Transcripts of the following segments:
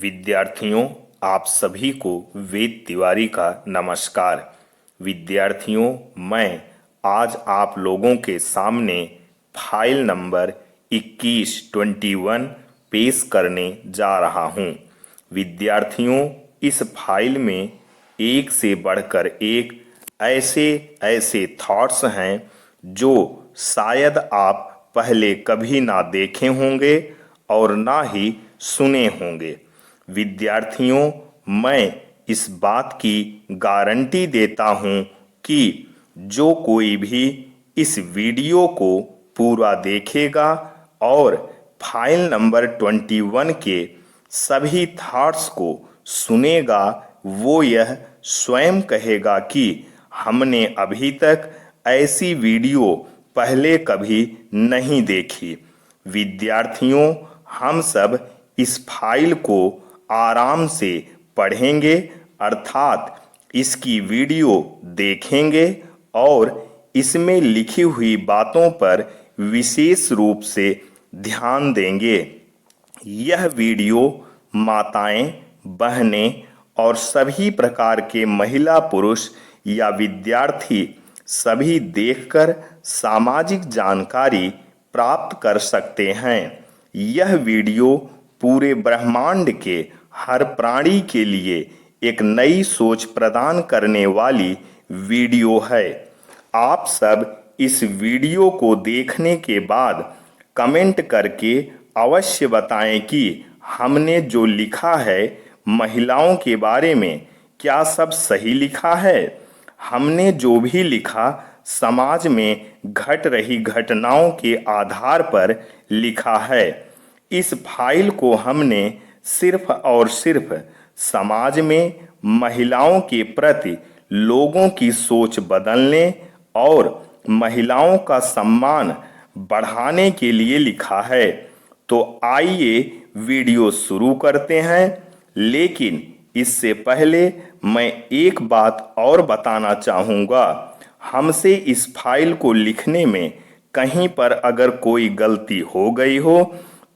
विद्यार्थियों, आप सभी को वेद तिवारी का नमस्कार। विद्यार्थियों, मैं आज आप लोगों के सामने फाइल नंबर 21 पेश करने जा रहा हूं। विद्यार्थियों, इस फाइल में एक से बढ़कर एक ऐसे ऐसे थॉट्स हैं जो शायद आप पहले कभी ना देखे होंगे और ना ही सुने होंगे। विद्यार्थियों, मैं इस बात की गारंटी देता हूं कि जो कोई भी इस वीडियो को पूरा देखेगा और फाइल नंबर 21 के सभी थॉट्स को सुनेगा, वो यह स्वयं कहेगा कि हमने अभी तक ऐसी वीडियो पहले कभी नहीं देखी। विद्यार्थियों, हम सब इस फाइल को आराम से पढ़ेंगे, अर्थात इसकी वीडियो देखेंगे और इसमें लिखी हुई बातों पर विशेष रूप से ध्यान देंगे। यह वीडियो माताएं, बहनें और सभी प्रकार के महिला, पुरुष या विद्यार्थी सभी देखकर सामाजिक जानकारी प्राप्त कर सकते हैं। यह वीडियो पूरे ब्रह्मांड के हर प्राणी के लिए एक नई सोच प्रदान करने वाली वीडियो है। आप सब इस वीडियो को देखने के बाद कमेंट करके अवश्य बताएं कि हमने जो लिखा है महिलाओं के बारे में, क्या सब सही लिखा है। हमने जो भी लिखा समाज में घट रही घटनाओं के आधार पर लिखा है। इस फाइल को हमने सिर्फ और सिर्फ समाज में महिलाओं के प्रति लोगों की सोच बदलने और महिलाओं का सम्मान बढ़ाने के लिए लिखा है। तो आइए वीडियो शुरू करते हैं, लेकिन इससे पहले मैं एक बात और बताना चाहूँगा। हमसे इस फाइल को लिखने में कहीं पर अगर कोई गलती हो गई हो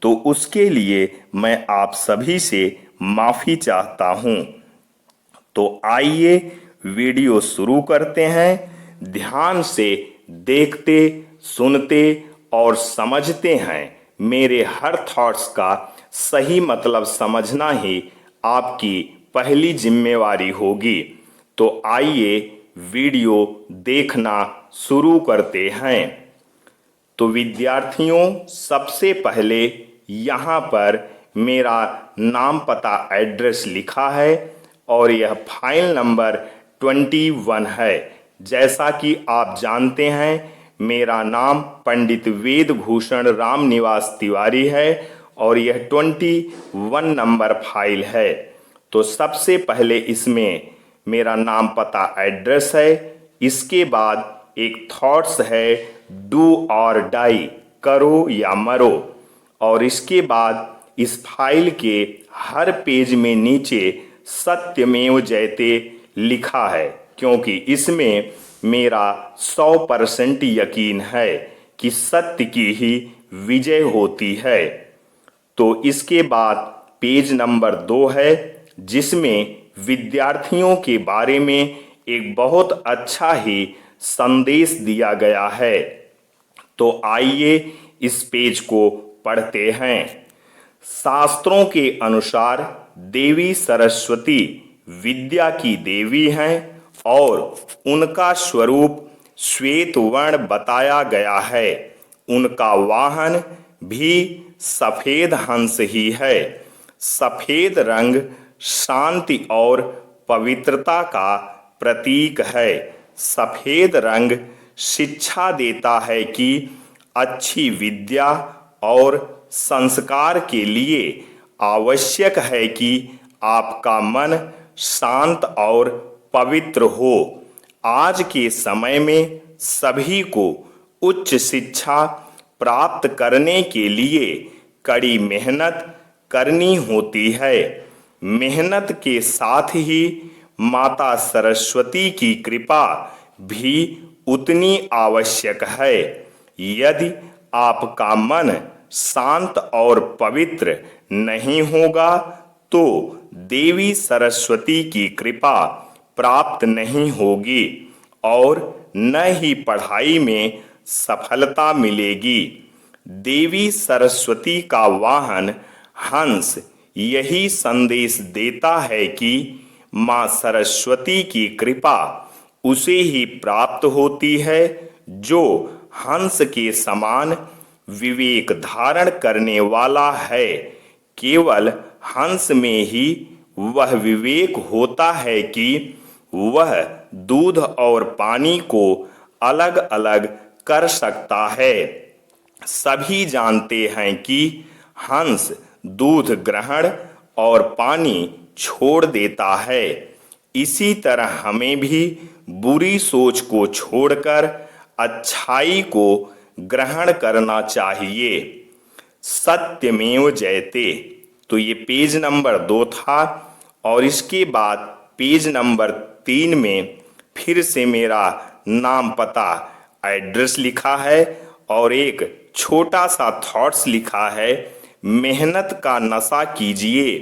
तो उसके लिए मैं आप सभी से माफ़ी चाहता हूँ। तो आइए वीडियो शुरू करते हैं। ध्यान से देखते, सुनते और समझते हैं। मेरे हर थॉट्स का सही मतलब समझना ही आपकी पहली जिम्मेवारी होगी। तो आइए वीडियो देखना शुरू करते हैं। तो विद्यार्थियों, सबसे पहले यहाँ पर मेरा नाम, पता, एड्रेस लिखा है और यह फाइल नंबर 21 है। जैसा कि आप जानते हैं, मेरा नाम पंडित वेद भूषण राम निवास तिवारी है और यह 21 नंबर फाइल है। तो सबसे पहले इसमें मेरा नाम, पता, एड्रेस है। इसके बाद एक थॉट्स है, डू और डाई, करो या मरो। और इसके बाद इस फाइल के हर पेज में नीचे सत्यमेव जयते लिखा है, क्योंकि इसमें मेरा 100% यकीन है कि सत्य की ही विजय होती है। तो इसके बाद पेज नंबर 2 है, जिसमें विद्यार्थियों के बारे में एक बहुत अच्छा ही संदेश दिया गया है। तो आइए इस पेज को पढ़ते हैं। शास्त्रों के अनुसार देवी सरस्वती विद्या की देवी हैं और उनका स्वरूप श्वेत वर्ण बताया गया है। उनका वाहन भी सफेद हंस ही है। सफेद रंग शांति और पवित्रता का प्रतीक है। सफेद रंग शिक्षा देता है कि अच्छी विद्या और संस्कार के लिए आवश्यक है कि आपका मन शांत और पवित्र हो। आज के समय में सभी को उच्च शिक्षा प्राप्त करने के लिए कड़ी मेहनत करनी होती है। मेहनत के साथ ही माता सरस्वती की कृपा भी उतनी आवश्यक है। यदि आपका मन शांत और पवित्र नहीं होगा तो देवी सरस्वती की कृपा प्राप्त नहीं होगी और न ही पढ़ाई में सफलता मिलेगी। देवी सरस्वती का वाहन हंस यही संदेश देता है कि मां सरस्वती की कृपा उसे ही प्राप्त होती है जो हंस के समान विवेक धारण करने वाला है। केवल हंस में ही वह विवेक होता है कि वह दूध और पानी को अलग अलग कर सकता है। सभी जानते हैं कि हंस दूध ग्रहण और पानी छोड़ देता है। इसी तरह हमें भी बुरी सोच को छोड़कर अच्छाई को ग्रहण करना चाहिए। सत्यमेव जयते। तो ये पेज नंबर 2 था और इसके बाद पेज नंबर 3 में फिर से मेरा नाम, पता, एड्रेस लिखा है और एक छोटा सा थॉट्स लिखा है। मेहनत का नशा कीजिए,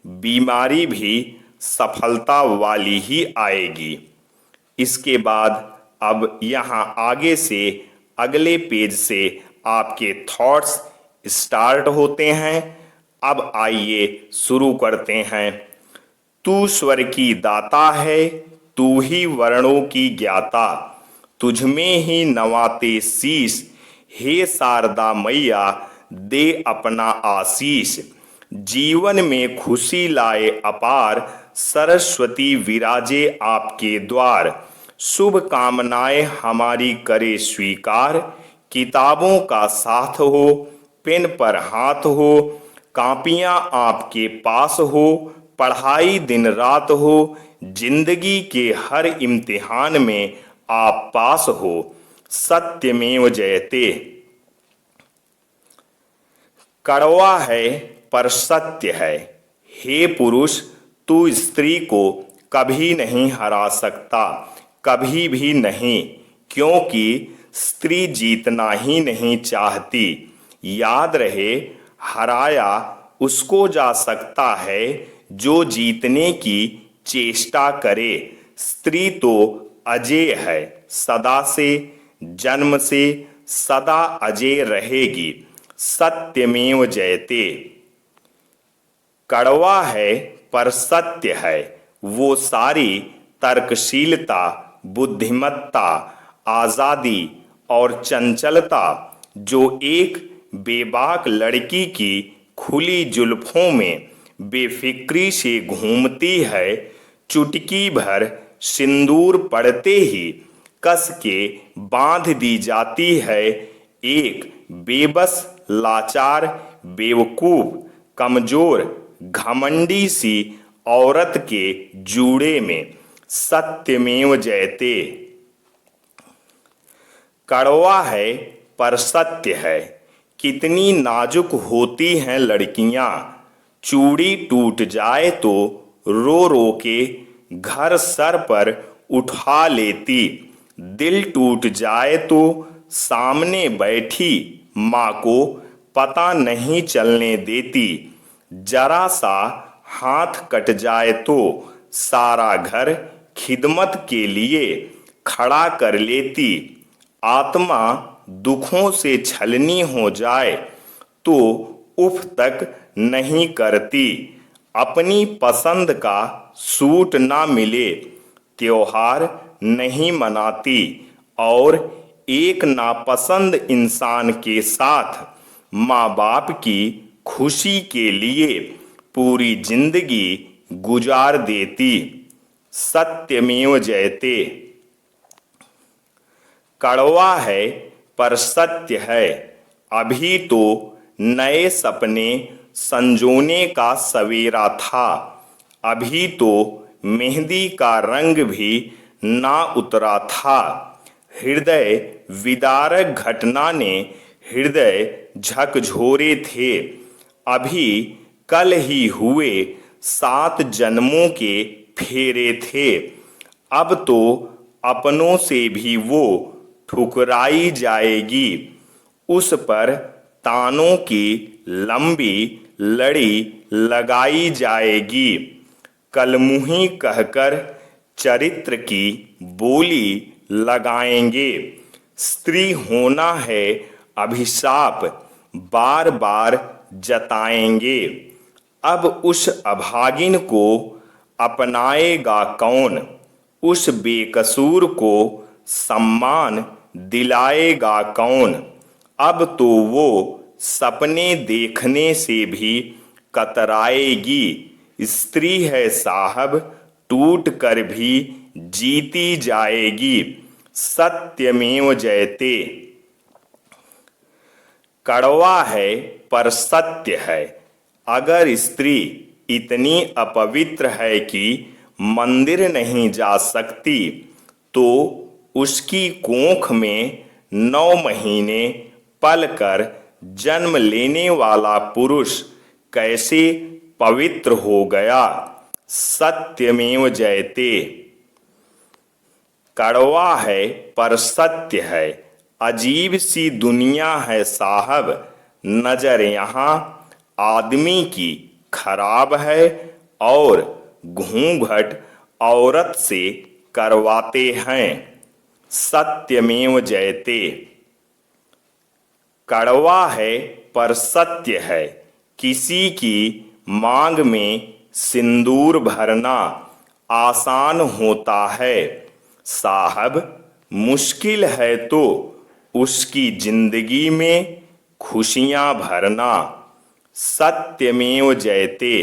बीमारी भी सफलता वाली ही आएगी। इसके बाद अब यहाँ आगे से अगले पेज से आपके थॉट्स स्टार्ट होते हैं। अब आइए शुरू करते हैं। तू स्वर की दाता है, तू ही वर्णों की ज्ञाता, तुझमें ही नवाते शीश, हे शारदा मैया दे अपना आशीष। जीवन में खुशी लाए अपार, सरस्वती विराजे आपके द्वार। शुभ कामनाएं हमारी करे स्वीकार, किताबों का साथ हो, पेन पर हाथ हो, कापियां आपके पास हो, पढ़ाई दिन रात हो, जिंदगी के हर इम्तिहान में आप पास हो। सत्यमेव जयते। कड़वा है पर सत्य है, हे पुरुष तू स्त्री को कभी नहीं हरा सकता, कभी भी नहीं, क्योंकि स्त्री जीतना ही नहीं चाहती। याद रहे, हराया उसको जा सकता है जो जीतने की चेष्टा करे। स्त्री तो अजेय है, सदा से, जन्म से सदा अजेय रहेगी। सत्यमेव जयते। कड़वा है पर सत्य है, वो सारी तर्कशीलता, बुद्धिमत्ता, आजादी और चंचलता जो एक बेबाक लड़की की खुली जुल्फों में बेफिक्री से घूमती है, चुटकी भर सिंदूर पड़ते ही कस के बांध दी जाती है एक बेबस, लाचार, बेवकूफ, कमजोर, घमंडी सी औरत के जूड़े में। सत्यमेव जयते। कड़वा है पर सत्य है, कितनी नाजुक होती हैं लड़कियां, चूड़ी टूट जाए तो रो रो के घर सर पर उठा लेती, दिल टूट जाए तो सामने बैठी माँ को पता नहीं चलने देती, जरा सा हाथ कट जाए तो सारा घर खिदमत के लिए खड़ा कर लेती, आत्मा दुखों से छलनी हो जाए तो उफ तक नहीं करती, अपनी पसंद का सूट ना मिले त्योहार नहीं मनाती और एक नापसंद इंसान के साथ माँ बाप की खुशी के लिए पूरी जिंदगी गुजार देती। सत्यमेव जयते। कड़वा है पर सत्य है, अभी तो नए सपने संजोने का सवेरा था, अभी तो मेहंदी का रंग भी ना उतरा था। हृदय विदारक घटना ने हृदय झकझोरे थे, अभी कल ही हुए 7 जन्मों के फेरे थे, अब तो अपनों से भी वो ठुकराई जाएगी। उस पर तानों की लंबी लड़ी लगाई जाएगी। कलमुही कहकर चरित्र की बोली लगाएंगे। स्त्री होना है अभिशाप बार बार जताएंगे। अब उस अभागिन को अपनाएगा कौन, उस बेकसूर को सम्मान दिलाएगा कौन। अब तो वो सपने देखने से भी कतराएगी। स्त्री है साहब टूट कर भी जीती जाएगी। सत्यमेव जयते। कड़वा है पर सत्य है। अगर स्त्री इतनी अपवित्र है कि मंदिर नहीं जा सकती, तो उसकी कोख में 9 महीने पलकर जन्म लेने वाला पुरुष कैसे पवित्र हो गया। सत्यमेव जयते। कड़वा है पर सत्य है। अजीब सी दुनिया है साहब। नजर यहाँ आदमी की खराब है और घूंघट औरत से करवाते हैं। सत्यमेव जयते। कड़वा है पर सत्य है। किसी की मांग में सिंदूर भरना आसान होता है साहब, मुश्किल है तो उसकी जिंदगी में खुशियां भरना। सत्यमेव जयते।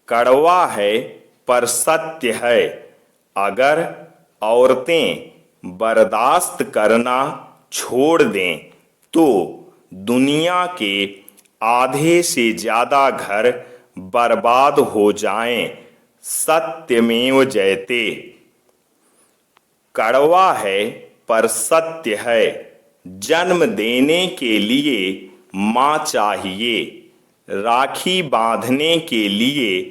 कड़वा है पर सत्य है। अगर औरतें बर्दाश्त करना छोड़ दें तो दुनिया के आधे से ज्यादा घर बर्बाद हो जाएं। सत्यमेव जयते। कड़वा है पर सत्य है। जन्म देने के लिए माँ चाहिए, राखी बांधने के लिए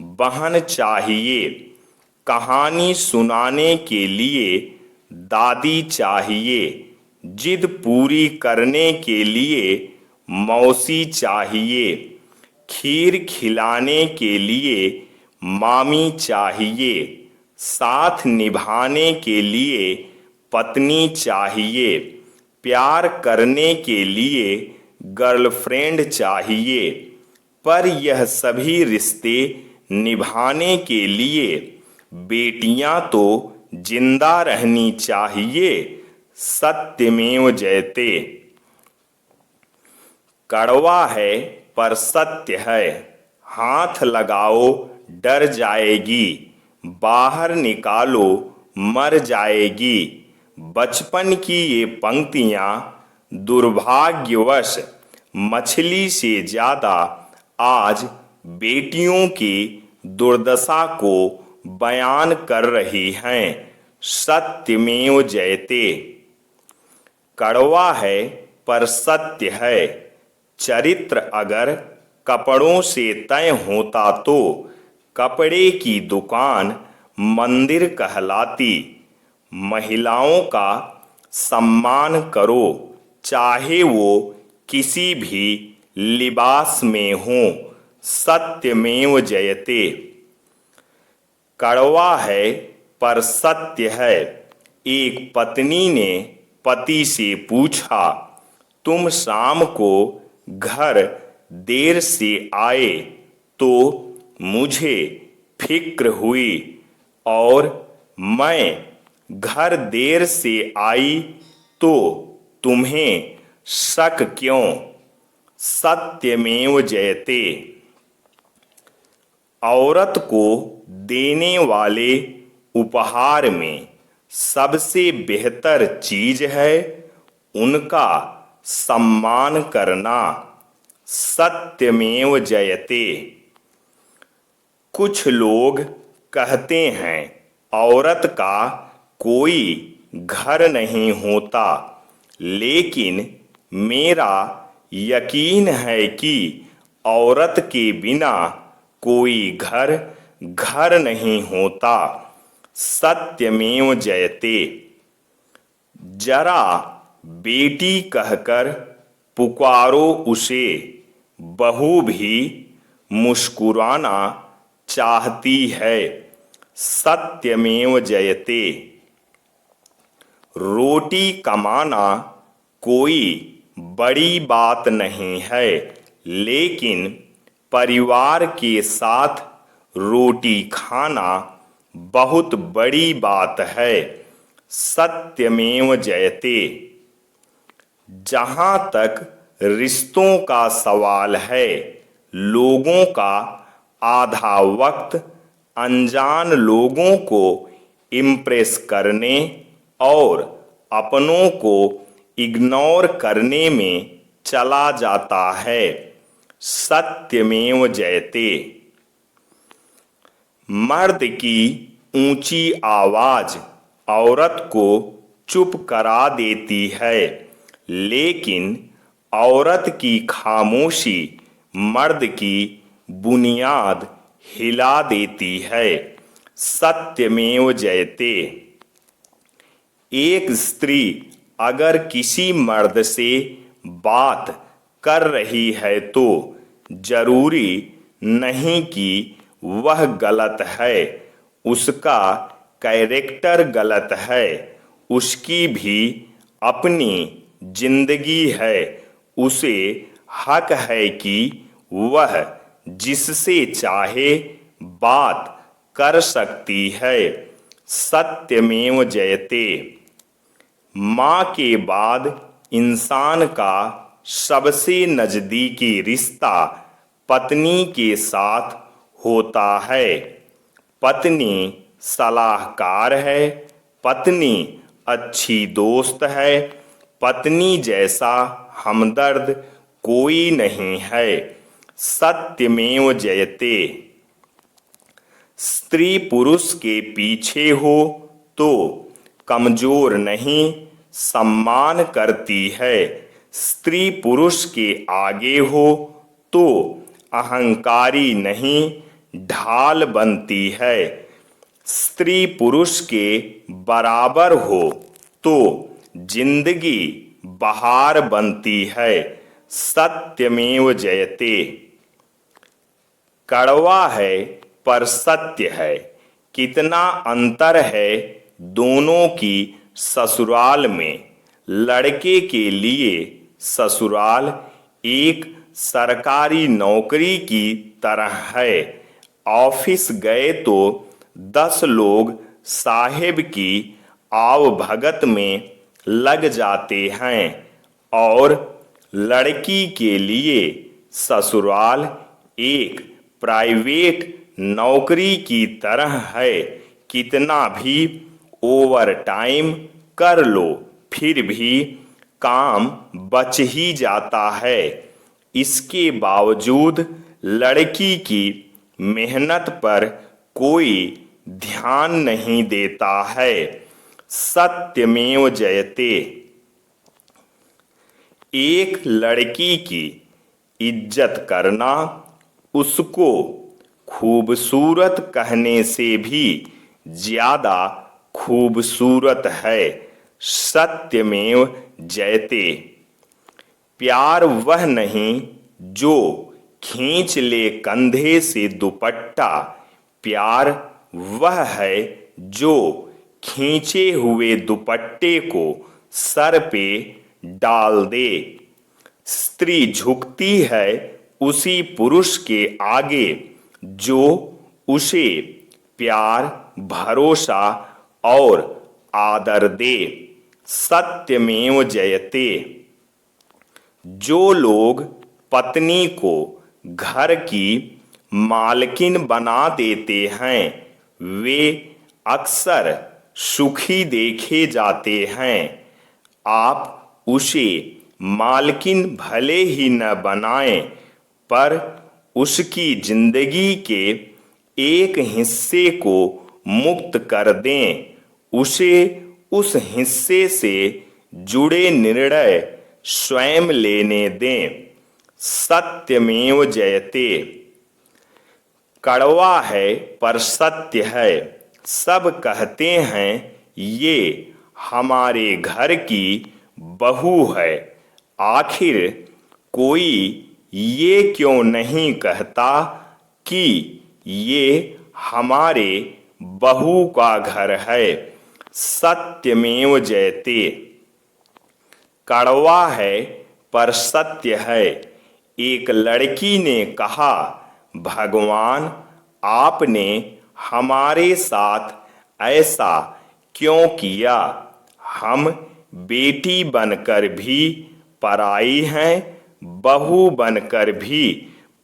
बहन चाहिए, कहानी सुनाने के लिए दादी चाहिए, जिद पूरी करने के लिए मौसी चाहिए, खीर खिलाने के लिए मामी चाहिए, साथ निभाने के लिए पत्नी चाहिए, प्यार करने के लिए गर्लफ्रेंड चाहिए। पर यह सभी रिश्ते निभाने के लिए बेटियां तो जिंदा रहनी चाहिए। सत्यमेव जयते। कड़वा है पर सत्य है। हाथ लगाओ डर जाएगी, बाहर निकालो मर जाएगी। बचपन की ये पंक्तियां दुर्भाग्यवश मछली से ज्यादा आज बेटियों की दुर्दशा को बयान कर रही हैं। सत्यमेव जयते। कड़वा है पर सत्य है। चरित्र अगर कपड़ों से तय होता तो कपड़े की दुकान मंदिर कहलाती। महिलाओं का सम्मान करो, चाहे वो किसी भी लिबास में हो। सत्यमेव जयते। कड़वा है पर सत्य है। एक पत्नी ने पति से पूछा, तुम शाम को घर देर से आए तो मुझे फिक्र हुई, और मैं घर देर से आई तो तुम्हें शक क्यों। सत्यमेव जयते। औरत को देने वाले उपहार में सबसे बेहतर चीज है उनका सम्मान करना। सत्यमेव जयते। कुछ लोग कहते हैं औरत का कोई घर नहीं होता, लेकिन मेरा यकीन है कि औरत के बिना कोई घर नहीं होता। सत्यमेव जयते। जरा बेटी कहकर पुकारो उसे, बहू भी मुस्कुराना चाहती है। सत्यमेव जयते। रोटी कमाना कोई बड़ी बात नहीं है, लेकिन परिवार के साथ रोटी खाना बहुत बड़ी बात है। सत्यमेव जयते। जहाँ तक रिश्तों का सवाल है, लोगों का आधा वक्त अनजान लोगों को इम्प्रेस करने और अपनों को इग्नोर करने में चला जाता है। सत्यमेव जयते। मर्द की ऊंची आवाज औरत को चुप करा देती है, लेकिन औरत की खामोशी मर्द की बुनियाद हिला देती है। सत्यमेव जयते। एक स्त्री अगर किसी मर्द से बात कर रही है तो जरूरी नहीं कि वह गलत है, उसका कैरेक्टर गलत है। उसकी भी अपनी जिंदगी है। उसे हक है कि वह जिससे चाहे बात कर सकती है। सत्यमेव जयते। माँ के बाद इंसान का सबसे नजदीकी रिश्ता पत्नी के साथ होता है। पत्नी सलाहकार है, पत्नी अच्छी दोस्त है, पत्नी जैसा हमदर्द कोई नहीं है। सत्यमेव जयते। स्त्री पुरुष के पीछे हो तो कमजोर नहीं, सम्मान करती है। स्त्री पुरुष के आगे हो तो अहंकारी नहीं, ढाल बनती है। स्त्री पुरुष के बराबर हो तो जिंदगी बहार बनती है। सत्यमेव जयते। कड़वा है पर सत्य है। कितना अंतर है दोनों की ससुराल में। लड़के के लिए ससुराल एक सरकारी नौकरी की तरह है। ऑफिस गए तो 10 लोग साहेब की आवभगत में लग जाते हैं, और लड़की के लिए ससुराल एक प्राइवेट नौकरी की तरह है। कितना भी ओवर टाइम कर लो फिर भी काम बच ही जाता है। इसके बावजूद लड़की की मेहनत पर कोई ध्यान नहीं देता है। सत्यमेव जयते। एक लड़की की इज्जत करना उसको खूबसूरत कहने से भी ज्यादा खूबसूरत है। सत्यमेव जयते। प्यार वह नहीं जो खींच ले कंधे से दुपट्टा, प्यार वह है जो खींचे हुए दुपट्टे को सर पे डाल दे। स्त्री झुकती है उसी पुरुष के आगे जो उसे प्यार, भरोसा और आदर दे। सत्यमेव जयते। जो लोग पत्नी को घर की मालकिन बना देते हैं वे अक्सर सुखी देखे जाते हैं। आप उसे मालकिन भले ही न बनाएं, पर उसकी जिंदगी के एक हिस्से को मुक्त कर दें। उसे उस हिस्से से जुड़े निर्णय स्वयं लेने दें। सत्यमेव जयते। कड़वा है पर सत्य है। सब कहते हैं ये हमारे घर की बहू है, आखिर कोई ये क्यों नहीं कहता कि ये हमारे बहू का घर है। सत्यमेव जयते। कड़वा है पर सत्य है। एक लड़की ने कहा, भगवान आपने हमारे साथ ऐसा क्यों किया। हम बेटी बनकर भी पराई हैं, बहू बनकर भी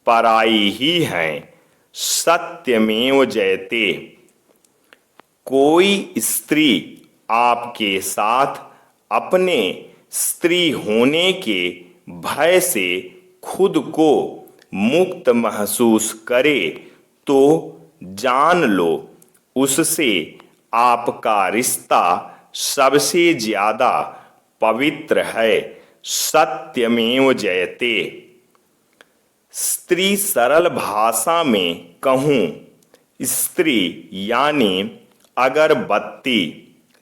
पराई ही हैं। सत्यमेव जयते। कोई स्त्री आपके साथ अपने स्त्री होने के भय से खुद को मुक्त महसूस करे तो जान लो उससे आपका रिश्ता सबसे ज्यादा पवित्र है। सत्यमेव जयते। स्त्री सरल भाषा में कहूँ, स्त्री यानी अगरबत्ती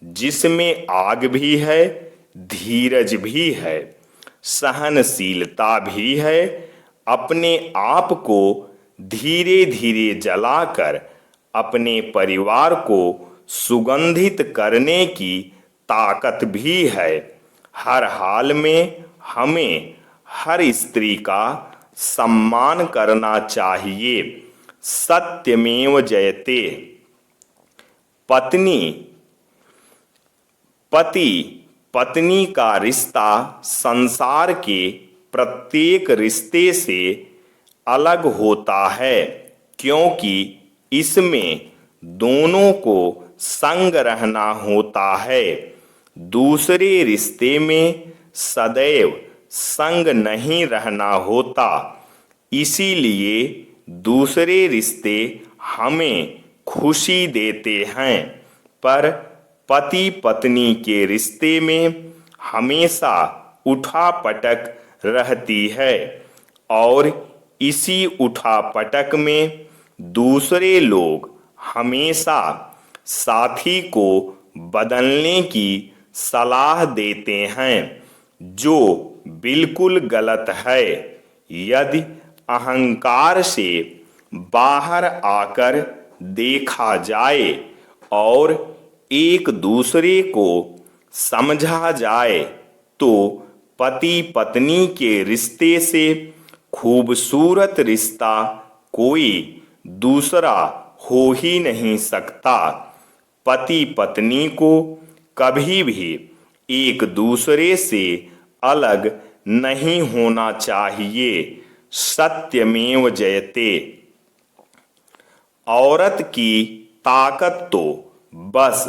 जिसमें आग भी है, धीरज भी है, सहनशीलता भी है, अपने आप को धीरे धीरे जलाकर अपने परिवार को सुगंधित करने की ताकत भी है। हर हाल में हमें हर स्त्री का सम्मान करना चाहिए। सत्यमेव जयते। पत्नी पति पत्नी का रिश्ता संसार के प्रत्येक रिश्ते से अलग होता है, क्योंकि इसमें दोनों को संग रहना होता है। दूसरे रिश्ते में सदैव संग नहीं रहना होता। इसीलिए दूसरे रिश्ते हमें खुशी देते हैं, पर पति पत्नी के रिश्ते में हमेशा उठापटक रहती है और इसी उठापटक में दूसरे लोग हमेशा साथी को बदलने की सलाह देते हैं, जो बिल्कुल गलत है। यदि अहंकार से बाहर आकर देखा जाए और एक दूसरे को समझा जाए तो पति पत्नी के रिश्ते से खूबसूरत रिश्ता कोई दूसरा हो ही नहीं सकता। पति पत्नी को कभी भी एक दूसरे से अलग नहीं होना चाहिए। सत्यमेव जयते। औरत की ताकत तो बस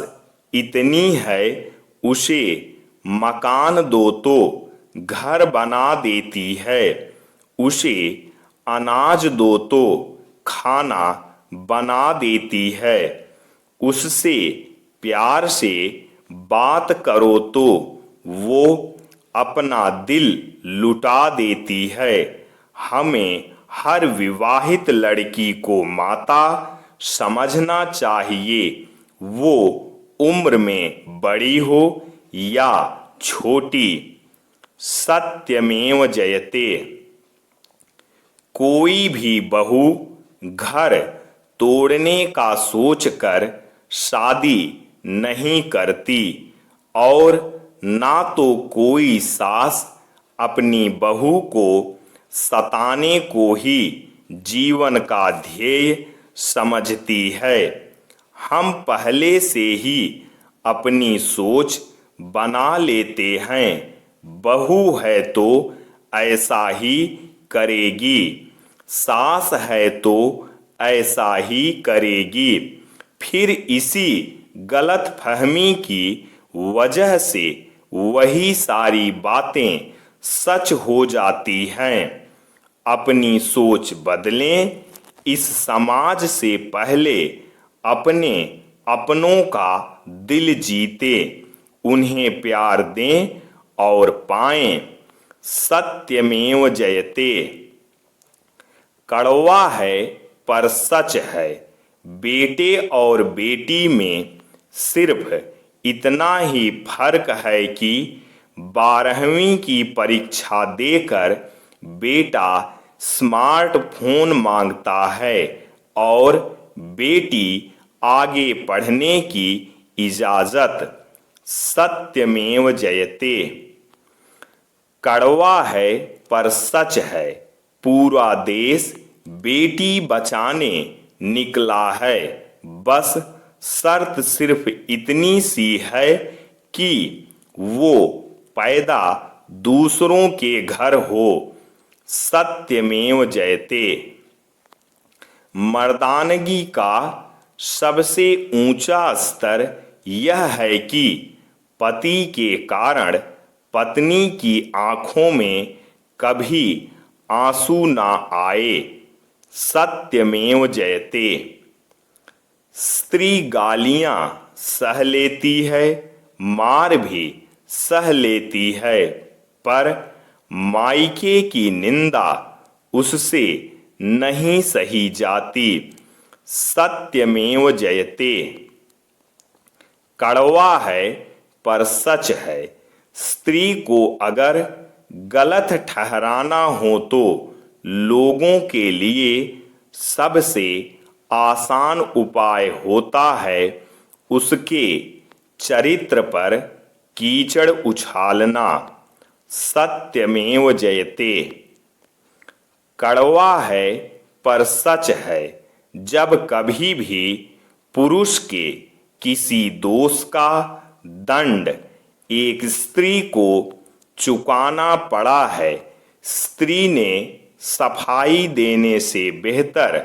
इतनी है, उसे मकान दो तो घर बना देती है, उसे अनाज दो तो खाना बना देती है, उससे प्यार से बात करो तो वो अपना दिल लुटा देती है। हमें हर विवाहित लड़की को माता समझना चाहिए, वो उम्र में बड़ी हो या छोटी। सत्यमेव जयते। कोई भी बहू घर तोड़ने का सोचकर शादी नहीं करती और ना तो कोई सास अपनी बहू को सताने को ही जीवन का ध्येय समझती है। हम पहले से ही अपनी सोच बना लेते हैं, बहू है तो ऐसा ही करेगी, सास है तो ऐसा ही करेगी। फिर इसी गलत फहमी की वजह से वही सारी बातें सच हो जाती हैं। अपनी सोच बदलें। इस समाज से पहले अपने अपनों का दिल जीते, उन्हें प्यार दें और पाएं। सत्यमेव जयते। कड़वा है पर सच है। बेटे और बेटी में सिर्फ इतना ही फर्क है कि 12वीं की परीक्षा देकर बेटा स्मार्टफोन मांगता है और बेटी आगे पढ़ने की इजाजत। सत्यमेव जयते। कड़वा है पर सच है, पूरा देश बेटी बचाने निकला है। बस शर्त सिर्फ इतनी सी है कि वो पैदा दूसरों के घर हो। सत्यमेव जयते। मर्दानगी का सबसे ऊंचा स्तर यह है कि पति के कारण पत्नी की आंखों में कभी आंसू ना आए। सत्यमेव जयते। स्त्री गालियां सह लेती है, मार भी सह लेती है, पर मायके की निंदा उससे नहीं सही जाती। सत्यमेव जयते। कड़वा है पर सच है, स्त्री को अगर गलत ठहराना हो तो लोगों के लिए सबसे आसान उपाय होता है उसके चरित्र पर कीचड़ उछालना। सत्यमेव जयते। कड़वा है पर सच है, जब कभी भी पुरुष के किसी दोष का दंड एक स्त्री को चुकाना पड़ा है, स्त्री ने सफाई देने से बेहतर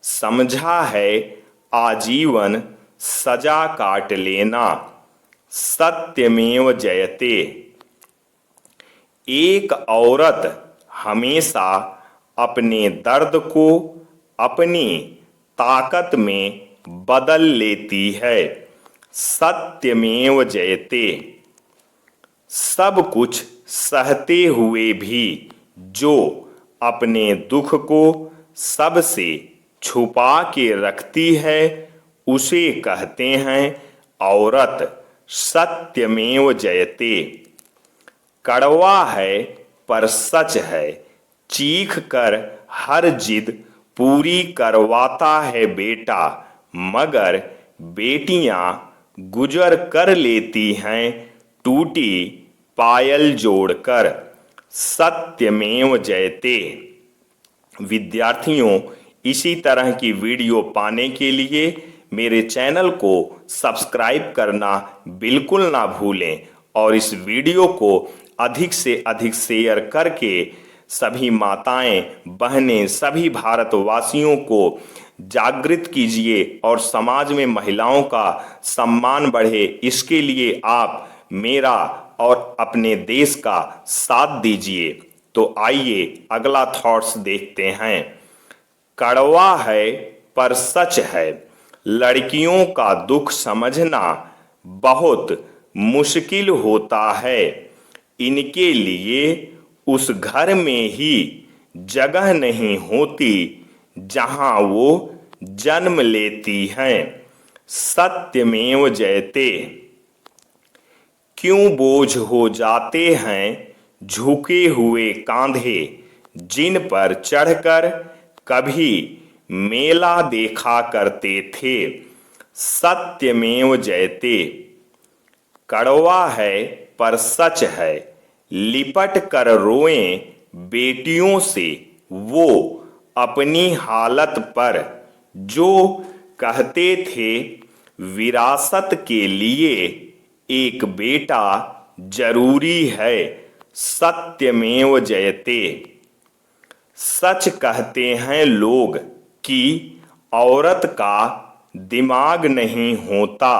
समझा है आजीवन सजा काट लेना। सत्यमेव जयते। एक औरत हमेशा अपने दर्द को अपनी ताकत में बदल लेती है। सत्यमेव जयते। सब कुछ सहते हुए भी जो अपने दुख को सबसे छुपा के रखती है उसे कहते हैं औरत। सत्यमेव जयते। कड़वा है पर सच है, चीख कर हर जिद पूरी करवाता है बेटा, मगर बेटियां गुजर कर लेती हैं टूटी पायल जोड़कर। सत्यमेव जयते। विद्यार्थियों, इसी तरह की वीडियो पाने के लिए मेरे चैनल को सब्सक्राइब करना बिल्कुल ना भूलें और इस वीडियो को अधिक से अधिक शेयर करके सभी माताएं, बहनें, सभी भारतवासियों को जागृत कीजिए और समाज में महिलाओं का सम्मान बढ़े। इसके लिए आप मेरा और अपने देश का साथ दीजिए। तो आइए अगला थॉट्स देखते हैं। कड़वा है पर सच है, लड़कियों का दुख समझना बहुत मुश्किल होता है। इनके लिए उस घर में ही जगह नहीं होती जहां वो जन्म लेती हैं। सत्यमेव जयते। क्यों बोझ हो जाते हैं झुके हुए कांधे, जिन पर चढ़कर कभी मेला देखा करते थे। सत्यमेव जयते। कड़वा है पर सच है, लिपट कर रोएं बेटियों से वो अपनी हालत पर, जो कहते थे विरासत के लिए एक बेटा जरूरी है। सत्यमेव जयते। सच कहते हैं लोग कि औरत का दिमाग नहीं होता,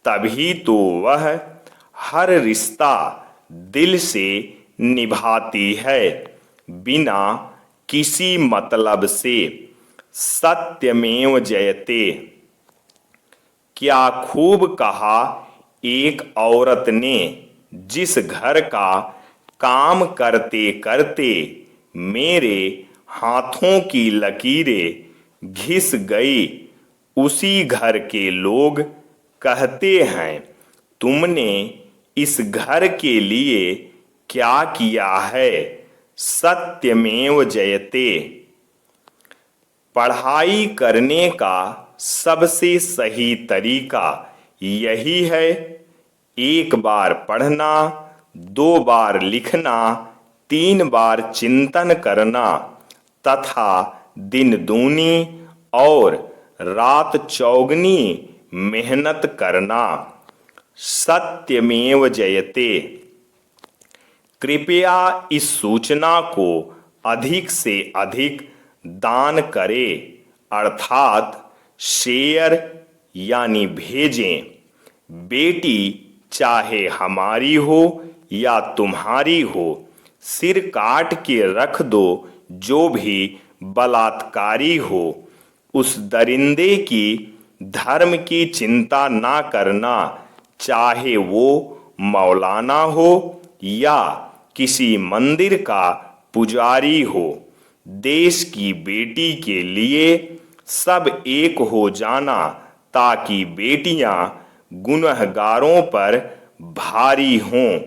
तभी तो वह हर रिश्ता दिल से निभाती है बिना किसी मतलब से। सत्यमेव जयते। क्या खूब कहा एक औरत ने, जिस घर का काम करते करते मेरे हाथों की लकीरें घिस गई, उसी घर के लोग कहते हैं तुमने इस घर के लिए क्या किया है। सत्यमेव जयते। पढ़ाई करने का सबसे सही तरीका यही है, एक बार पढ़ना, 2 बार लिखना, 3 बार चिंतन करना तथा दिन दूनी और रात चौगनी मेहनत करना। सत्यमेव जयते। कृपया इस सूचना को अधिक से अधिक दान करें, अर्थात शेयर यानी भेजें। बेटी चाहे हमारी हो या तुम्हारी हो, सिर काट के रख दो जो भी बलात्कारी हो। उस दरिंदे की धर्म की चिंता ना करना, चाहे वो मौलाना हो या किसी मंदिर का पुजारी हो। देश की बेटी के लिए सब एक हो जाना, ताकि बेटियां गुनहगारों पर भारी हों।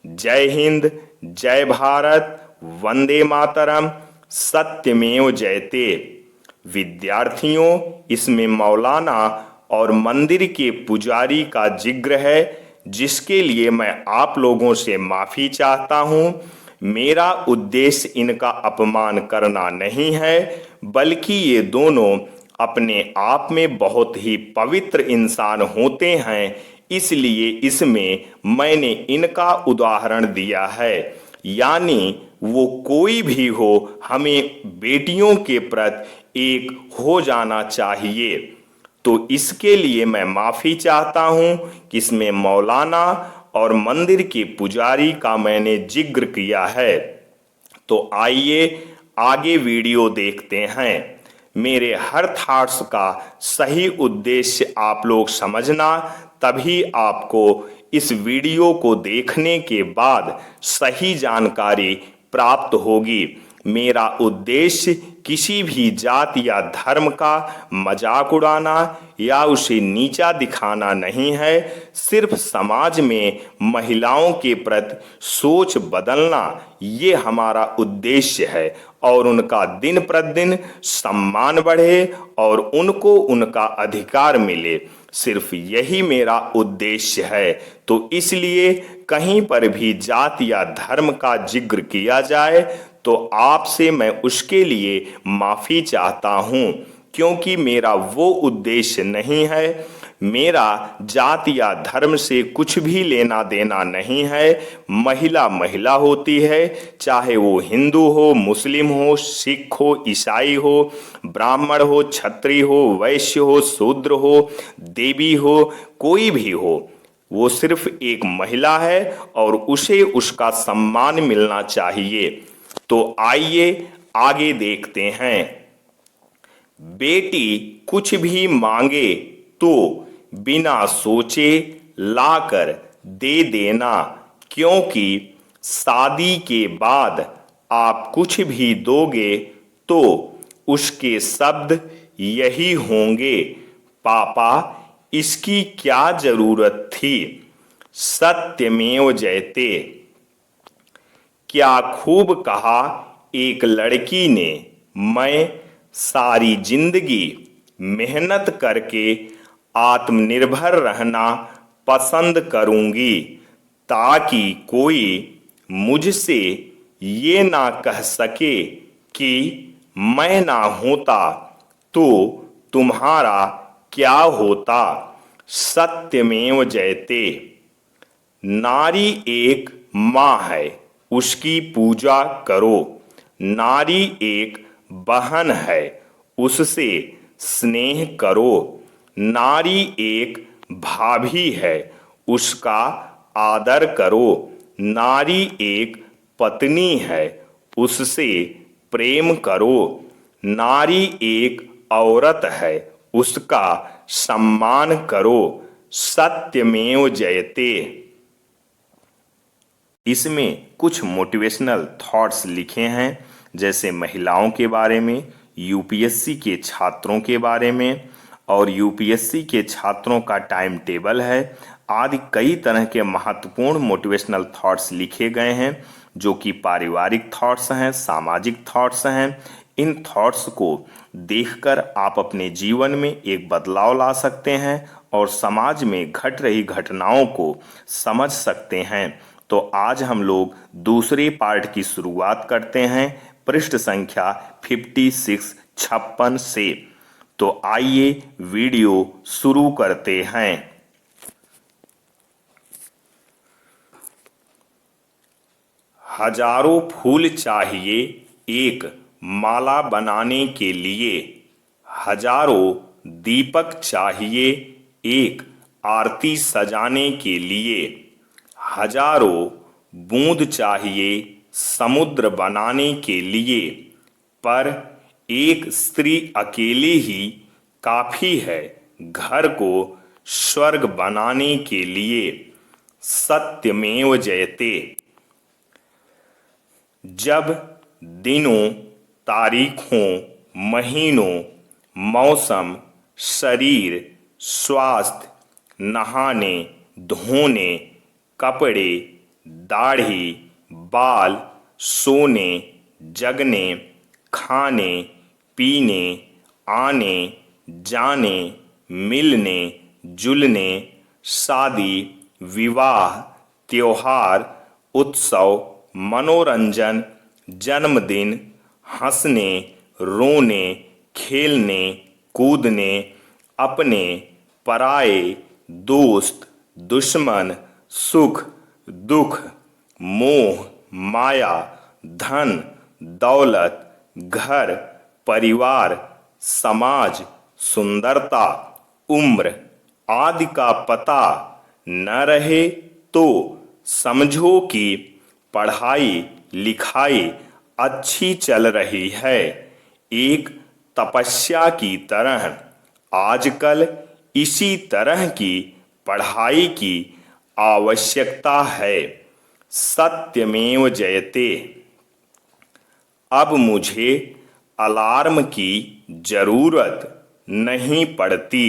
जय हिंद, जय भारत, वंदे मातरम, सत्यमेव जयते। विद्यार्थियों, इसमें मौलाना और मंदिर के पुजारी का जिक्र है, जिसके लिए मैं आप लोगों से माफी चाहता हूं। मेरा उद्देश्य इनका अपमान करना नहीं है, बल्कि ये दोनों अपने आप में बहुत ही पवित्र इंसान होते हैं, इसलिए इसमें मैंने इनका उदाहरण दिया है। यानी वो कोई भी हो, हमें बेटियों के प्रति एक हो जाना चाहिए। तो इसके लिए मैं माफी चाहता हूं कि इसमें मौलाना और मंदिर के पुजारी का मैंने जिक्र किया है। तो आइए आगे वीडियो देखते हैं। मेरे हर थॉट्स का सही उद्देश्य आप लोग समझना, तभी आपको इस वीडियो को देखने के बाद सही जानकारी प्राप्त होगी। मेरा उद्देश्य किसी भी जात या धर्म का मजाक उड़ाना या उसे नीचा दिखाना नहीं है। सिर्फ समाज में महिलाओं के प्रति सोच बदलना, ये हमारा उद्देश्य है और उनका दिन प्रतिदिन सम्मान बढ़े और उनको उनका अधिकार मिले। सिर्फ यही मेरा उद्देश्य है। तो इसलिए कहीं पर भी जात या धर्म का जिक्र किया जाए तो आपसे मैं उसके लिए माफी चाहता हूं, क्योंकि मेरा वो उद्देश्य नहीं है। मेरा जात या धर्म से कुछ भी लेना देना नहीं है। महिला महिला होती है, चाहे वो हिंदू हो, मुस्लिम हो, सिख हो, ईसाई हो, ब्राह्मण हो, क्षत्रिय हो, वैश्य हो, शूद्र हो, देवी हो, कोई भी हो, वो सिर्फ एक महिला है और उसे उसका सम्मान मिलना चाहिए। तो आइए आगे देखते हैं। बेटी कुछ भी मांगे तो बिना सोचे लाकर दे देना, क्योंकि शादी के बाद आप कुछ भी दोगे तो उसके शब्द यही होंगे, पापा इसकी क्या जरूरत थी। सत्यमेव जयते। क्या खूब कहा एक लड़की ने, मैं सारी जिंदगी मेहनत करके आत्मनिर्भर रहना पसंद करूंगी, ताकि कोई मुझसे ये ना कह सके कि मैं ना होता तो तुम्हारा क्या होता। सत्यमेव जयते। नारी एक माँ है, उसकी पूजा करो। नारी एक बहन है, उससे स्नेह करो। नारी एक भाभी है, उसका आदर करो। नारी एक पत्नी है, उससे प्रेम करो। नारी एक औरत है, उसका सम्मान करो। सत्यमेव जयते। इसमें कुछ मोटिवेशनल थॉट्स लिखे हैं, जैसे महिलाओं के बारे में, यूपीएससी के छात्रों के बारे में, और यूपीएससी के छात्रों का टाइम टेबल है, आदि कई तरह के महत्वपूर्ण मोटिवेशनल थॉट्स लिखे गए हैं। जो कि पारिवारिक थॉट्स हैं, सामाजिक थॉट्स हैं। इन थॉट्स को देखकर आप अपने जीवन में एक बदलाव ला सकते हैं और समाज में घट रही घटनाओं को समझ सकते हैं। तो आज हम लोग दूसरे पार्ट की शुरुआत करते हैं पृष्ठ संख्या 56 से। तो आइए वीडियो शुरू करते हैं। हजारों फूल चाहिए एक माला बनाने के लिए, हजारों दीपक चाहिए एक आरती सजाने के लिए, हजारों बूंद चाहिए समुद्र बनाने के लिए, पर एक स्त्री अकेली ही काफी है घर को स्वर्ग बनाने के लिए। सत्यमेव जयते। जब दिनों, तारीखों, महीनों, मौसम, शरीर, स्वास्थ्य, नहाने धोने, कपड़े, दाढ़ी, बाल, सोने, जगने, खाने, पीने, आने, जाने, मिलने, जुलने, शादी, विवाह, त्योहार, उत्सव, मनोरंजन, जन्मदिन, हंसने, रोने, खेलने, कूदने, अपने, पराए, दोस्त, दुश्मन, सुख, दुख, मोह, माया, धन, दौलत, घर, परिवार, समाज, सुंदरता, उम्र आदि का पता न रहे तो समझो कि पढ़ाई लिखाई अच्छी चल रही है। एक तपस्या की तरह आजकल इसी तरह की पढ़ाई की आवश्यकता है। सत्यमेव जयते। अब मुझे अलार्म की जरूरत नहीं पड़ती,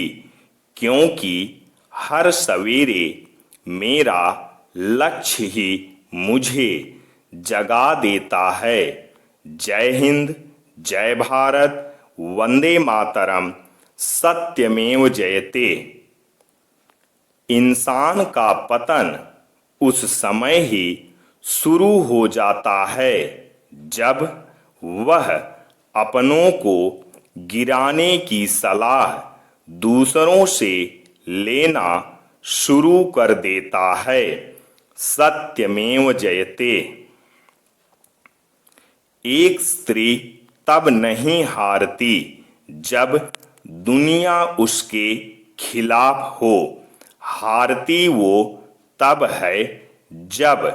क्योंकि हर सवेरे मेरा लक्ष्य ही मुझे जगा देता है। जय हिंद, जय भारत, वंदे मातरम, सत्यमेव जयते। इंसान का पतन उस समय ही शुरू हो जाता है जब वह अपनों को गिराने की सलाह दूसरों से लेना शुरू कर देता है। सत्यमेव जयते। एक स्त्री तब नहीं हारती जब दुनिया उसके खिलाफ हो, हारती वो तब है जब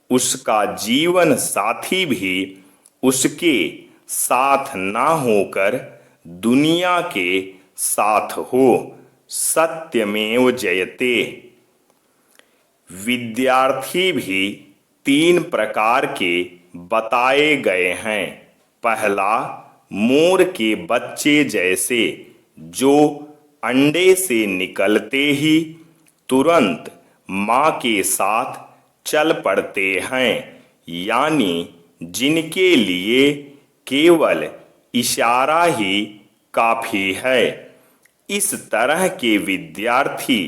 उसका जीवन साथी भी उसके साथ ना होकर दुनिया के साथ हो। सत्यमेव जयते। विद्यार्थी भी 3 प्रकार के बताए गए हैं। पहला, मोर के बच्चे जैसे, जो अंडे से निकलते ही तुरंत माँ के साथ चल पड़ते हैं, यानी जिनके लिए केवल इशारा ही काफी है। इस तरह के विद्यार्थी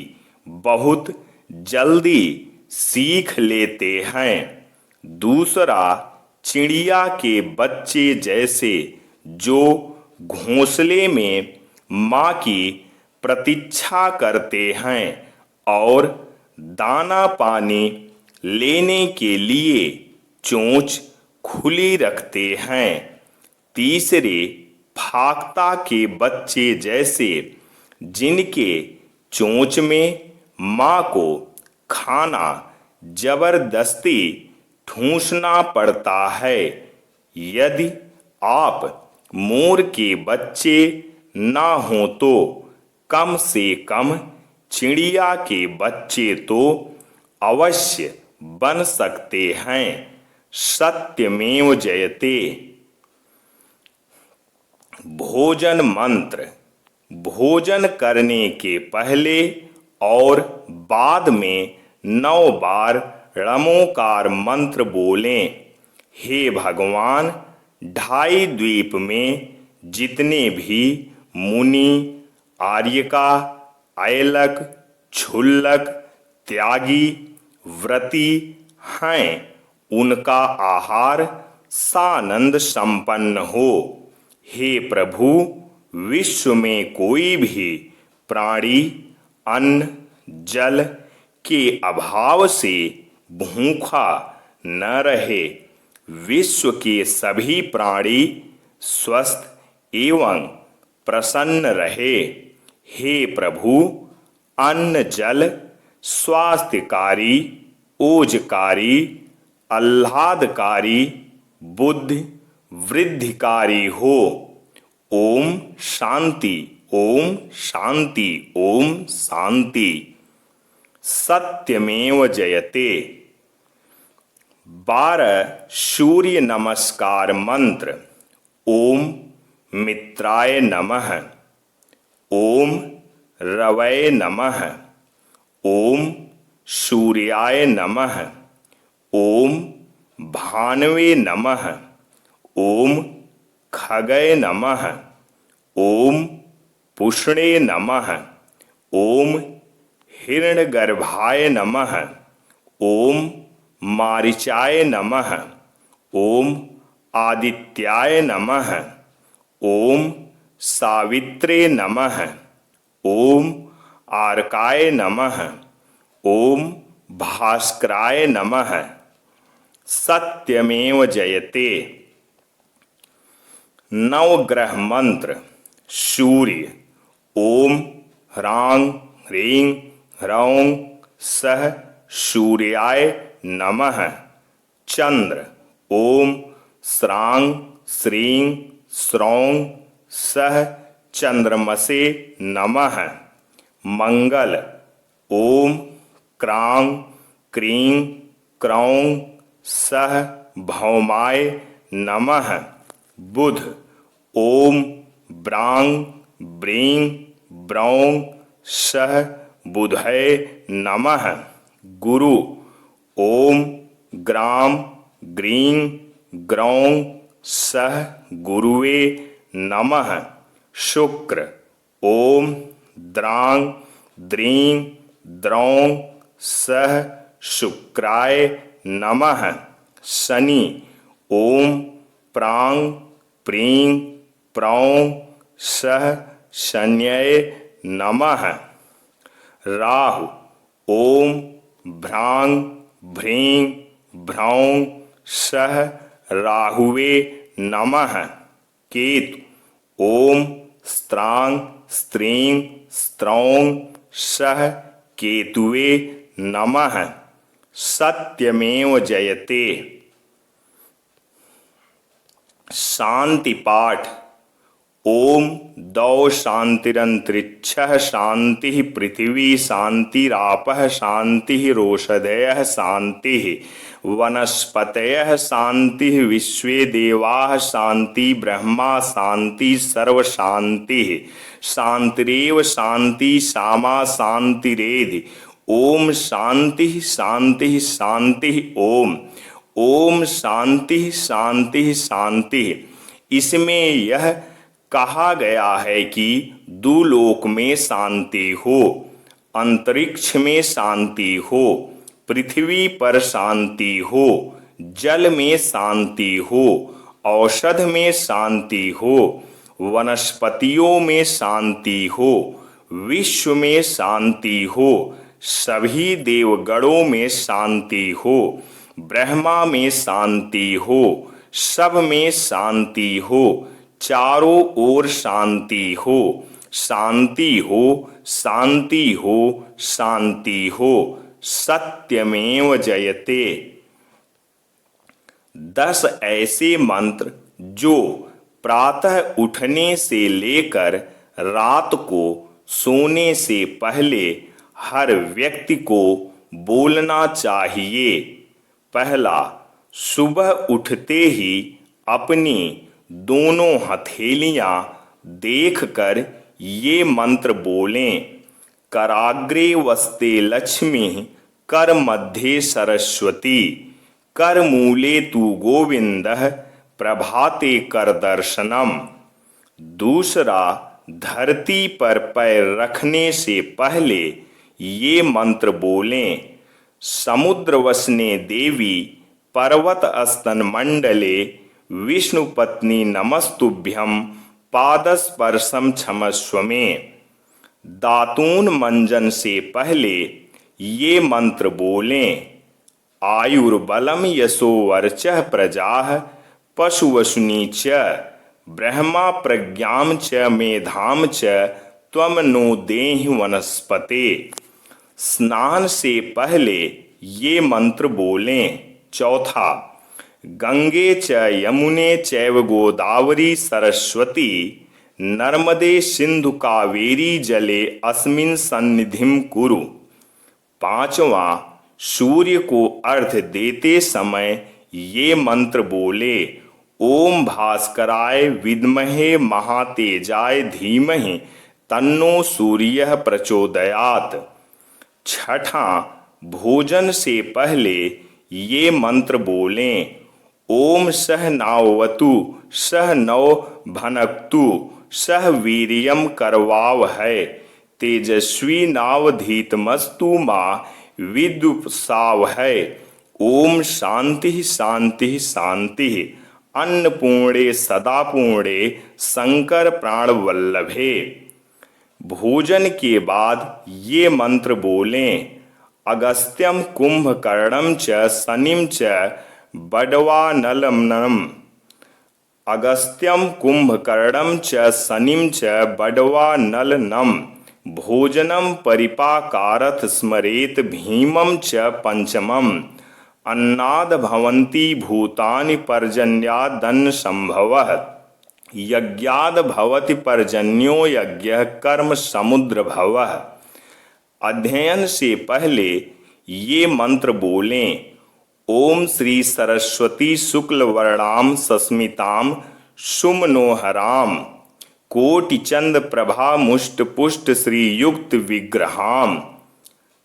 बहुत जल्दी सीख लेते हैं। दूसरा, चिड़िया के बच्चे जैसे, जो घोंसले में माँ की प्रतीक्षा करते हैं और दाना पानी लेने के लिए चोंच खुली रखते हैं। तीसरे, फाख्ता के बच्चे जैसे, जिनके चोंच में माँ को खाना जबरदस्ती ठूंसना पड़ता है। यदि आप मोर के बच्चे ना हो तो कम से कम चिड़िया के बच्चे तो अवश्य बन सकते हैं। सत्यमेव जयते। भोजन मंत्र। भोजन करने के पहले और बाद में 9 बार णमोकार मंत्र बोलें। हे भगवान, ढाई द्वीप में जितने भी मुनि, आर्यका, ऐलक, क्षुल्लक, त्यागी, व्रती हैं, उनका आहार सानंद संपन्न हो। हे प्रभु, विश्व में कोई भी प्राणी अन्न जल के अभाव से भूखा न रहे। विश्व के सभी प्राणी स्वस्थ एवं प्रसन्न रहे। हे प्रभु, अन्न जल स्वास्थ्यकारी, ओजकारी, आह्लादकारी, बुद्धि वृद्धिकारी हो। ओम शांति, ओम शांति, ओम शांति। सत्यमेव जयते। 12 सूर्य नमस्कार मंत्र। ओम मित्राय नमः। ओम रवये नमः। ओम सूर्याय नमः। ओम भानवे नमः। ओम खगय नमः। ओम पुष्णे नमः। ओम हिरण्यगर्भाय नमः। ओम मारीचाय नमः। ओम आदित्याय नमः। ओम सावित्रे नमः। ओम आर्काय नमः। ओम भास्कराय नमः। सत्यमेव जयते। नवग्रह मंत्र। सूर्य। ओम ह्रां ह्रीं ह्रौं सः सूर्याय नमः। चंद्र। ओम स्रां स्रीं स्रौं सः चंद्रमसे नमः। मंगल। ओम क्रां क्रीं क्रौं सः भौमाय नमः। बुध। ओम ब्रां ब्रीं ब्रौं सः बुधये नमः। गुरु। ओम ग्रां ग्रीं ग्रौं सः गुरुवे नमः। शुक्र। ओम द्रां द्रीं द्रौं सः शुक्राय नमः। शनि। ओम प्रां प्रीं प्रौं सः शन्ये नमः। राहु। ओम भ्रां भ्रीं भ्रौं सः राहुवे नमः। केतु। ओम स्त्रां स्त्रीं स्त्रौं सः केतुवे नमः। सत्यमेव जयते। शांति पाठ। ओम द्यौ शांतिरंतरिक्षः शांति पृथिवी शांतिरापः शांतिरोषधयः शांतिः वनस्पतयः शांतिः विश्वे देवाः शांति ब्रह्मा शांति सर्व शांतिः शांतिरेव शांति सामा शांतिरेधि। ओम शांति शांति शांति। ओम ओम शांति शांति शांति। इसमें यह कहा गया है कि दुलोक में शांति हो, अंतरिक्ष में शांति हो, पृथ्वी पर शांति हो, जल में शांति हो, औषध में शांति हो, वनस्पतियों में शांति हो, विश्व में शांति हो, सभी देवगणों में शांति हो, ब्रह्मा में शांति हो, सब में शांति हो, चारों ओर शांति हो, शांति हो, शांति हो, शांति हो। सत्यमेव जयते। 10 ऐसे मंत्र जो प्रातः उठने से लेकर रात को सोने से पहले हर व्यक्ति को बोलना चाहिए। पहला, सुबह उठते ही अपनी दोनों हथेलियां देखकर ये मंत्र बोलें। कराग्रे वस्ते लक्ष्मी कर मध्ये सरस्वती करमूले तु गोविंदः प्रभाते कर दर्शनम। दूसरा, धरती पर पैर रखने से पहले ये मंत्र बोलें। समुद्र वसने देवी पर्वत स्तन मंडले विष्णु पत्नी नमस्तुभ्यम पादस्पर्शम क्षमस्व में। दातून मंजन से पहले ये मंत्र बोलें। आयुर्बलम यशो वर्चः प्रजाः पशुवसुनी च ब्रह्मा प्रज्ञाम च मेधाम च त्वम नो देहि वनस्पते। स्नान से पहले ये मंत्र बोलें। चौथा, गंगे च यमुने चैव गोदावरी सरस्वती नर्मदे सिंधु कावेरी जले अस्मिन् सन्निधिं कुरु। पांचवा, सूर्य को अर्घ्य देते समय ये मंत्र बोले। ओम भास्कराय विद्महे महातेजाय धीमहि तन्नो सूर्यः प्रचोदयात्। छठा, भोजन से पहले ये मंत्र बोलें। ओम सह नावतु सह नौ भनक्तु सह वीर्यम करवावहै तेजस्वी नावधीतमस्तु मां विद्युत्सावहै। ओम शांति शांति शांति। अन्नपूर्णे सदापूर्णे शंकर प्राण वल्लभे। भोजन के बाद ये मंत्र बोलें। अगस्त्यम कुंभकर्णम च शनिम च बडवानलनम। अगस्त्यम कुंभकर्णम च शनिम च बडवानलनम। भोजनम परिपाकारथ स्मरेत भीमम च पंचमम। अन्नाद भवन्ति भूतानि पर्जन्यादन्न संभवः। यज्ञाद भवति पर्जन्यो यज्ञः कर्म समुद्र भवः। अध्ययन से पहले ये मंत्र बोलें। ओम श्री सरस्वती शुक्ल वर्णाम सस्मिताम सुमनोहराम कोटि चंद प्रभा मुष्ट पुष्ट श्री युक्त विग्रहाम।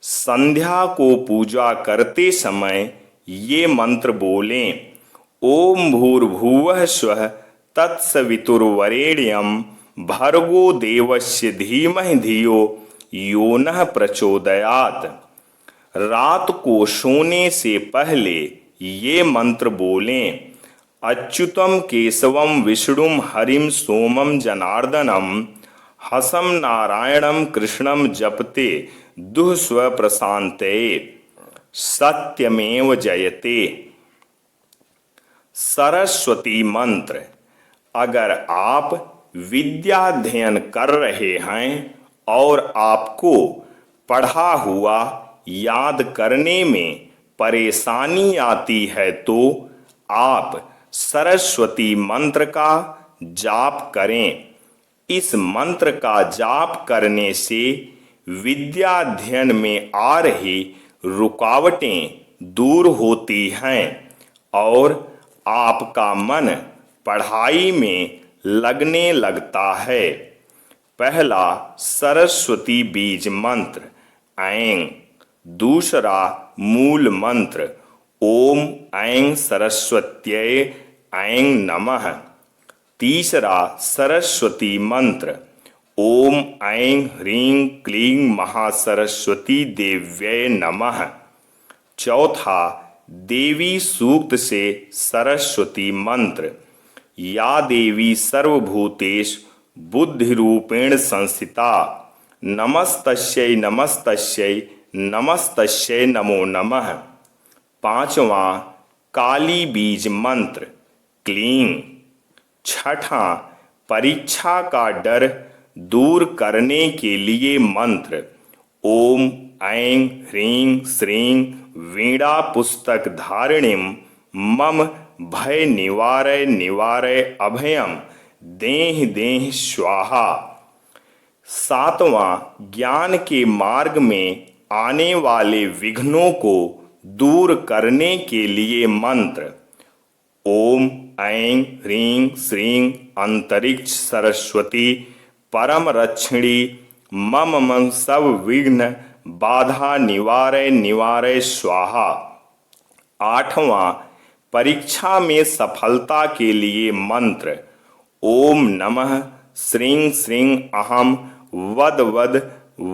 संध्या को पूजा करते समय ये मंत्र बोलें। ओम भूर्भुवः स्वः तत्सवितुर्वरेण्यं भर्गो देवस्य धीमहि धियो यो नः प्रचोदयात्। रात को सोने से पहले ये मंत्र बोलें। अच्युतम केशवम विष्णुम हरिम सोमम जनार्दनम हसम नारायणम कृष्णम जपते दुःस्व प्रशांते सत्यमेव जयते। सरस्वती मंत्र। अगर आप विद्याध्ययन कर रहे हैं और आपको पढ़ा हुआ याद करने में परेशानी आती है तो आप सरस्वती मंत्र का जाप करें। इस मंत्र का जाप करने से विद्याध्ययन में आ रही रुकावटें दूर होती हैं और आपका मन पढ़ाई में लगने लगता है। पहला सरस्वती बीज मंत्र ऐं। दूसरा मूल मंत्र ओम ऐं सरस्वत्यै ऐं नमः। तीसरा सरस्वती मंत्र ओम ऐं ह्रीं क्लीं महासरस्वती देव्यै नमः। चौथा देवी सूक्त से सरस्वती मंत्र। या देवी सर्वभूतेषु बुद्धिरूपेण संस्थिता नमस्तस्यै नमस्तस्यै नमस्तस्यै नमो नमः। पांचवा काली बीज मंत्र क्लीं। छठा परीक्षा का डर दूर करने के लिए मंत्र ओम ऐं ह्रीं श्रीं वीणा पुस्तक धारिणीं मम भय निवारय निवारय अभयम देहि देहि स्वाहा। सातवां ज्ञान के मार्ग में आने वाले विघ्नों को दूर करने के लिए मंत्र ओम ऐं ह्रीं श्रीं अंतरिक्ष सरस्वती परम रक्षिणी मम मम सब विघ्न बाधा निवारय निवारय स्वाहा। 8वां परीक्षा में सफलता के लिए मंत्र ओम नमः श्रीं श्रीं अहम वद वद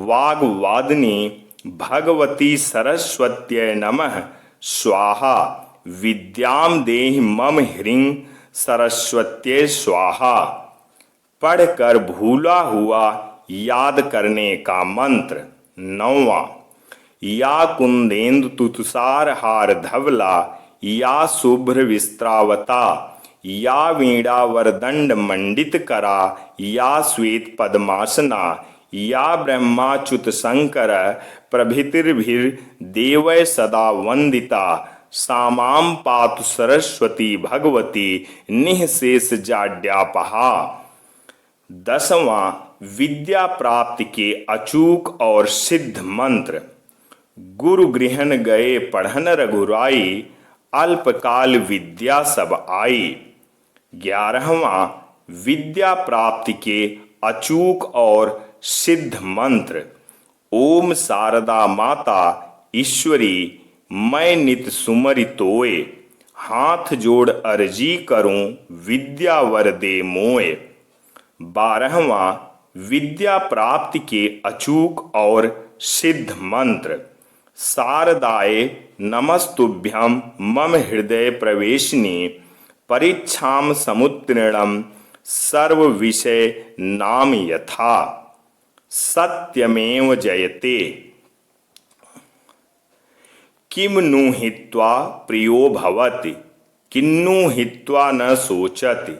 वाग्वादिनी भगवती सरस्वत्यै नमः स्वाहा विद्याम देहि मम ह्रीं सरस्वत्यै स्वाहा। पढ़कर भूला हुआ याद करने का मंत्र। 9वां या कुंदेन्दु तुषार हार धवला या शुभ्र विस्त्रावता या वीणा वरदंड मंडित करा या श्वेत पद्मासना या ब्रह्माच्युत शंकर प्रभृतिर्भिर्देवै सदा वंदिता सामां पातु सरस्वती भगवती निःशेष जाड्यापहा। 10वां विद्या प्राप्ति के अचूक और सिद्ध मंत्र। गुरु गृहन गए पढ़न रघुराई अल्पकाल विद्या सब आई। 11वां विद्या प्राप्ति के अचूक और सिद्ध मंत्र। ओम शारदा माता ईश्वरी मैं नित सुमरितोय हाथ जोड़ अर्जी करूं विद्या वर दे मोय। 12वां विद्या प्राप्ति के अचूक और सिद्ध मंत्र। शारदाय नमस्तुभ्यं मम हृदय प्रवेशिनी परीक्षाम समुत्तीर्णं सर्व विषय नाम यथा सत्यमेव जयते। किम नु हित्वा प्रियो भवति किन्नु हित्वा न शोचति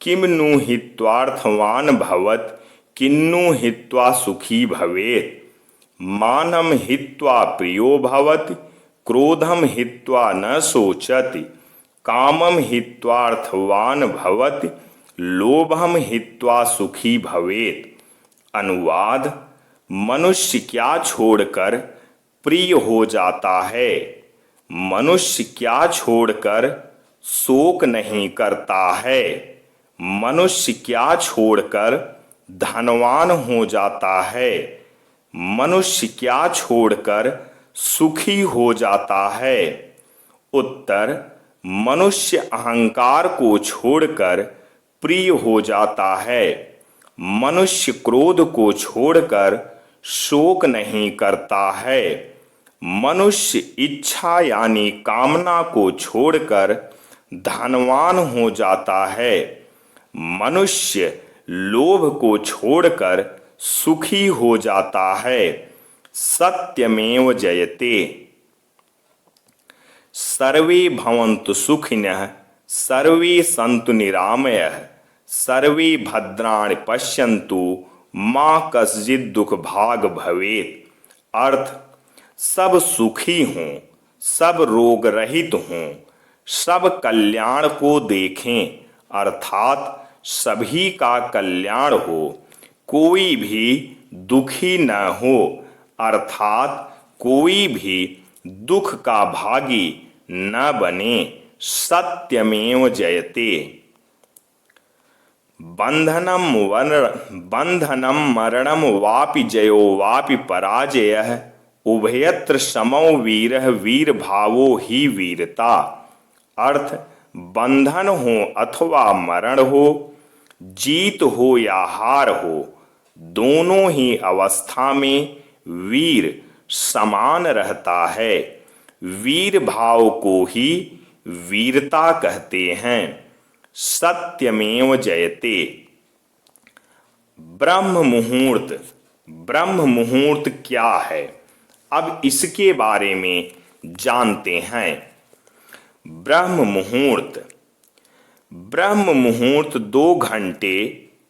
किम नु हित्वार्थवान भवत किन्नु हित्वा सुखी भवेत्। मानं हित्वा प्रियो भवति क्रोधम हित्वा न शोचति कामम हित्वार्थवान भवति लोभम हित्वा सुखी भवेत्। अनुवाद मनुष्य क्या छोड़कर प्रिय हो जाता है, मनुष्य क्या छोड़कर शोक नहीं करता है, मनुष्य क्या छोड़कर धनवान हो जाता है, मनुष्य क्या छोड़कर सुखी हो जाता है। उत्तर मनुष्य अहंकार को छोड़कर प्रिय हो जाता है, मनुष्य क्रोध को छोड़कर शोक नहीं करता है, मनुष्य इच्छा यानी कामना को छोड़कर धनवान हो जाता है, मनुष्य लोभ को छोड़कर सुखी हो जाता है। सत्यमेव जयते। सर्वे भवन्तु सुखिनः सर्वे सन्तु निरामयः सर्वे भद्राणि पश्यन्तु माँ कश्चित् दुख भाग भवेत्। अर्थ सब सुखी हों, सब रोग रहित हों, सब कल्याण को देखें, अर्थात सभी का कल्याण हो, कोई भी दुखी न हो, अर्थात कोई भी दुख का भागी न बने। सत्यमेव जयते। बंधनम मरणम वापि जयो वापि पराजयः उभयत्र समौ वीरः वीर भावो ही वीरता। अर्थ बंधन हो अथवा मरण हो, जीत हो या हार हो, दोनों ही अवस्था में वीर समान रहता है। वीर भाव को ही वीरता कहते हैं। सत्यमेव जयते। ब्रह्म मुहूर्त। ब्रह्म मुहूर्त क्या है, अब इसके बारे में जानते हैं। ब्रह्म मुहूर्त। ब्रह्म मुहूर्त 2 घंटे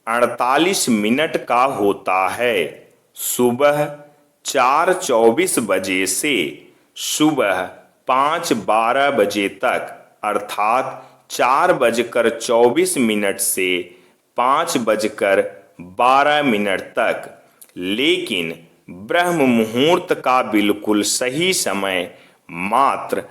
48 मिनट का होता है। सुबह 4:24 बजे से सुबह 5:12 बजे तक, अर्थात 4:24 से 5:12 तक। लेकिन ब्रह्म मुहूर्त का बिल्कुल सही समय मात्र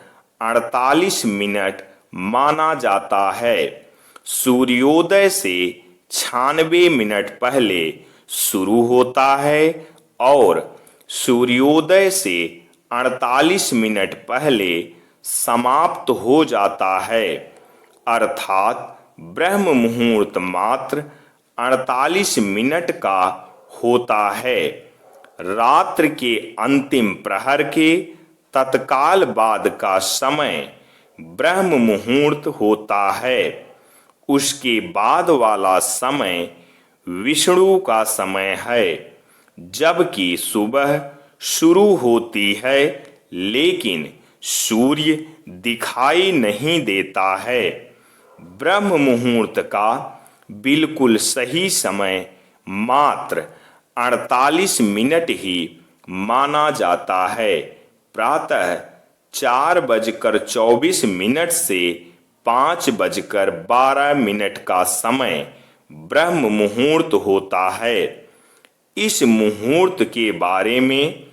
48 मिनट माना जाता है। सूर्योदय से 96 मिनट पहले शुरू होता है और सूर्योदय से 48 मिनट पहले समाप्त हो जाता है, अर्थात ब्रह्म मुहूर्त मात्र 48 मिनट का होता है। रात्र के अंतिम प्रहर के तत्काल बाद का समय ब्रह्म मुहूर्त होता है। उसके बाद वाला समय विष्णु का समय है, जबकि सुबह शुरू होती है लेकिन सूर्य दिखाई नहीं देता है। ब्रह्म मुहूर्त का बिल्कुल सही समय मात्र 48 मिनट ही माना जाता है। प्रातः 4:24 से 5:12 का समय ब्रह्म मुहूर्त होता है। इस मुहूर्त के बारे में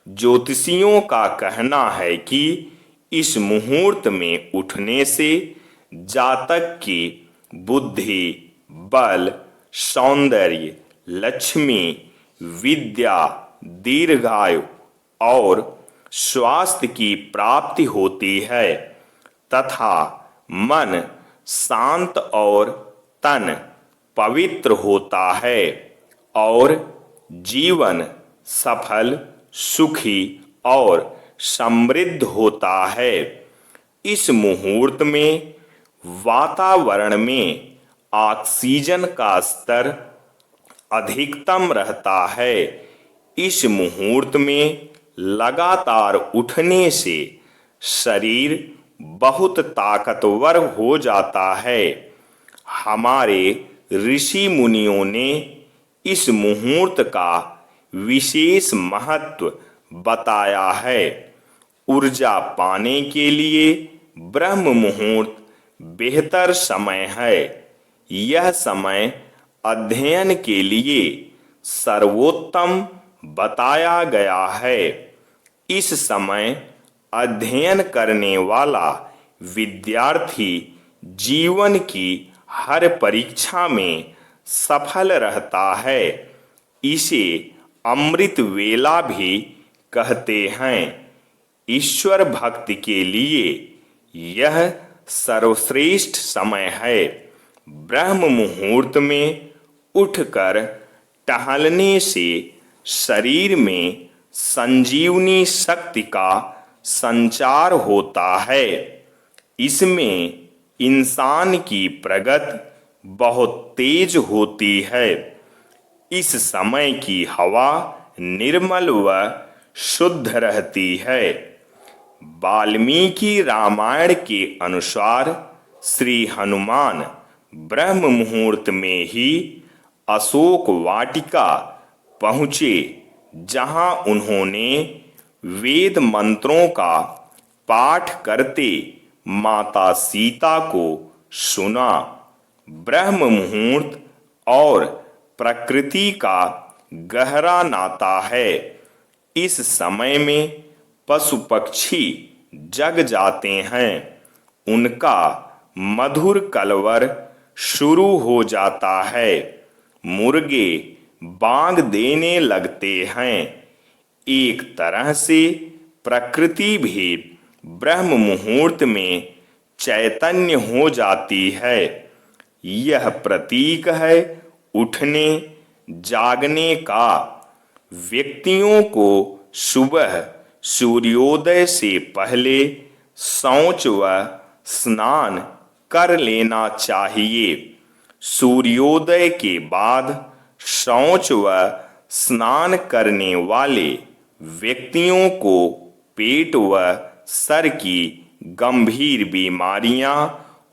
ज्योतिषियों का कहना है कि इस मुहूर्त में उठने से जातक की बुद्धि, बल, सौंदर्य, लक्ष्मी, विद्या, दीर्घायु और स्वास्थ्य की प्राप्ति होती है तथा मन शांत और तन पवित्र होता है और जीवन सफल, सुखी और समृद्ध होता है। इस मुहूर्त में वातावरण में ऑक्सीजन का स्तर अधिकतम रहता है। इस मुहूर्त में लगातार उठने से शरीर बहुत ताकतवर हो जाता है। हमारे ऋषि मुनियों ने इस मुहूर्त का विशेष महत्व बताया है। ऊर्जा पाने के लिए ब्रह्म मुहूर्त बेहतर समय है। यह समय अध्ययन के लिए सर्वोत्तम बताया गया है। इस समय अध्ययन करने वाला विद्यार्थी जीवन की हर परीक्षा में सफल रहता है। इसे अमृत वेला भी कहते हैं। ईश्वर भक्ति के लिए यह सर्वश्रेष्ठ समय है। ब्रह्म मुहूर्त में उठकर टहलने से शरीर में संजीवनी शक्ति का संचार होता है। इसमें इंसान की प्रगति बहुत तेज होती है। इस समय की हवा निर्मल व शुद्ध रहती है। वाल्मीकि रामायण के अनुसार श्री हनुमान ब्रह्म मुहूर्त में ही अशोक वाटिका पहुँचे, जहाँ उन्होंने वेद मंत्रों का पाठ करते माता सीता को सुना। ब्रह्म मुहूर्त और प्रकृति का गहरा नाता है। इस समय में पशु पक्षी जग जाते हैं। उनका मधुर कलवर शुरू हो जाता है। मुर्गे बांग देने लगते हैं। एक तरह से प्रकृति भी ब्रह्म मुहूर्त में चैतन्य हो जाती है। यह प्रतीक है उठने जागने का। व्यक्तियों को सुबह सूर्योदय से पहले शौच व स्नान कर लेना चाहिए। सूर्योदय के बाद शौच व स्नान करने वाले व्यक्तियों को पेट व सर की गंभीर बीमारियां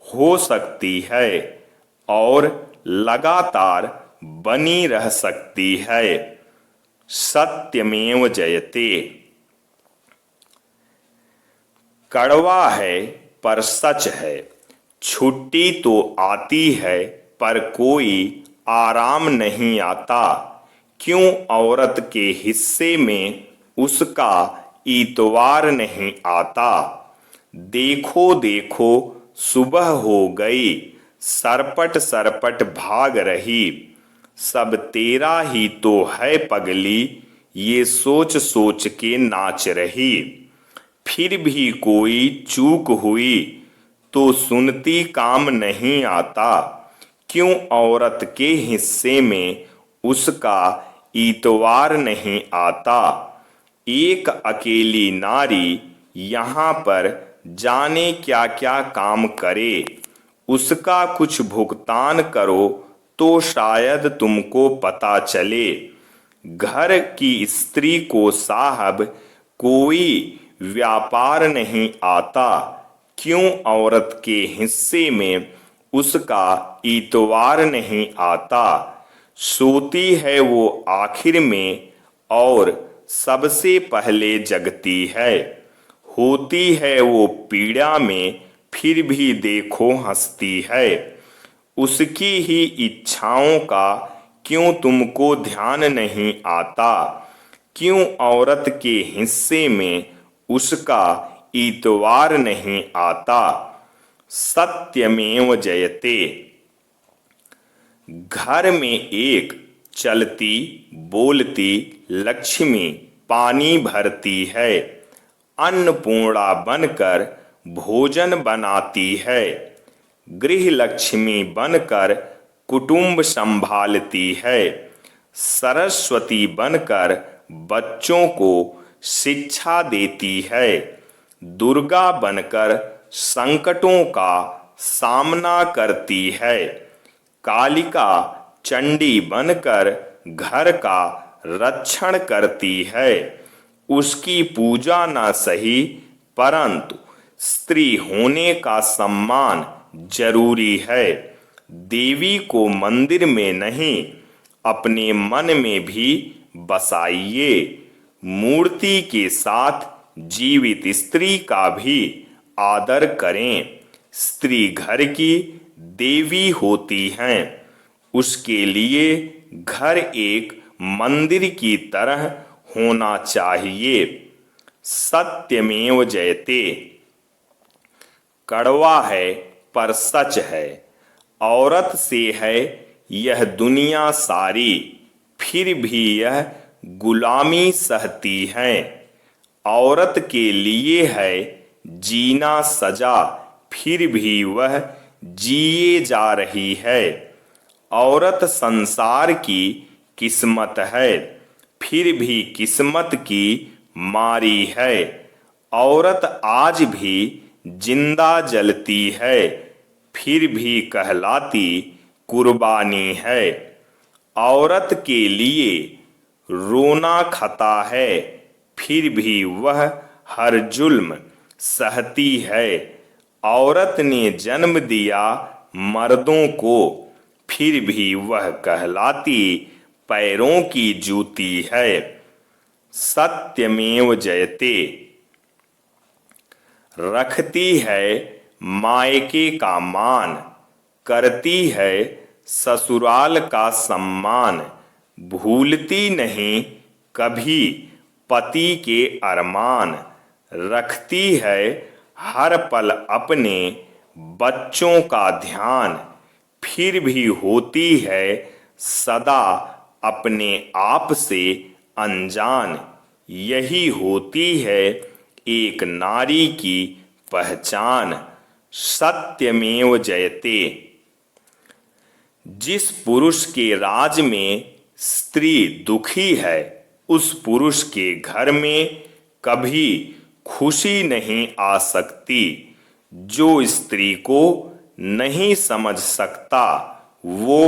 हो सकती है और लगातार बनी रह सकती है। सत्यमेव जयते। कड़वा है पर सच है। छुट्टी तो आती है पर कोई आराम नहीं आता। क्यों औरत के हिस्से में उसका इतवार नहीं आता। देखो देखो सुबह हो गई, सरपट सरपट भाग रही। सब तेरा ही तो है पगली, ये सोच सोच के नाच रही। फिर भी कोई चूक हुई तो सुनती काम नहीं आता। क्यों औरत के हिस्से में उसका इतवार नहीं आता। एक अकेली नारी यहाँ पर जाने क्या क्या काम करे। उसका कुछ भुगतान करो तो शायद तुमको पता चले। घर की स्त्री को साहब कोई व्यापार नहीं आता। क्यों औरत के हिस्से में उसका इतवार नहीं आता। सोती है वो आखिर में और सबसे पहले जगती है। होती है वो पीड़ा में फिर भी देखो हंसती है। उसकी ही इच्छाओं का क्यों तुमको ध्यान नहीं आता। क्यों औरत के हिस्से में उसका इतवार नहीं आता। सत्यमेव जयते। घर में एक चलती बोलती लक्ष्मी पानी भरती है। अन्नपूर्णा बनकर भोजन बनाती है। गृह लक्ष्मी बनकर कुटुंब संभालती है। सरस्वती बनकर बच्चों को शिक्षा देती है। दुर्गा बनकर संकटों का सामना करती है। कालिका चंडी बनकर घर का रक्षण करती है। उसकी पूजा न सही परंतु स्त्री होने का सम्मान जरूरी है। देवी को मंदिर में नहीं अपने मन में भी बसाइए। मूर्ति के साथ जीवित स्त्री का भी आदर करें। स्त्री घर की देवी होती हैं। उसके लिए घर एक मंदिर की तरह होना चाहिए। सत्यमेव जयते। कड़वा है पर सच है। औरत से है यह दुनिया सारी फिर भी यह गुलामी सहती है। औरत के लिए है जीना सजा फिर भी वह जिए जा रही है। औरत संसार की किस्मत है फिर भी किस्मत की मारी है। औरत आज भी जिंदा जलती है फिर भी कहलाती कुर्बानी है। औरत के लिए रोना खता है फिर भी वह हर जुल्म सहती है। औरत ने जन्म दिया मर्दों को फिर भी वह कहलाती पैरों की जूती है। सत्यमेव जयते। रखती है मायके का मान करती है ससुराल का सम्मान। भूलती नहीं कभी पति के अरमान। रखती है हर पल अपने बच्चों का ध्यान फिर भी होती है सदा अपने आप से अनजान। यही होती है एक नारी की पहचान। सत्यमेव जयते। जिस पुरुष के राज में स्त्री दुखी है उस पुरुष के घर में कभी खुशी नहीं आ सकती। जो स्त्री को नहीं समझ सकता वो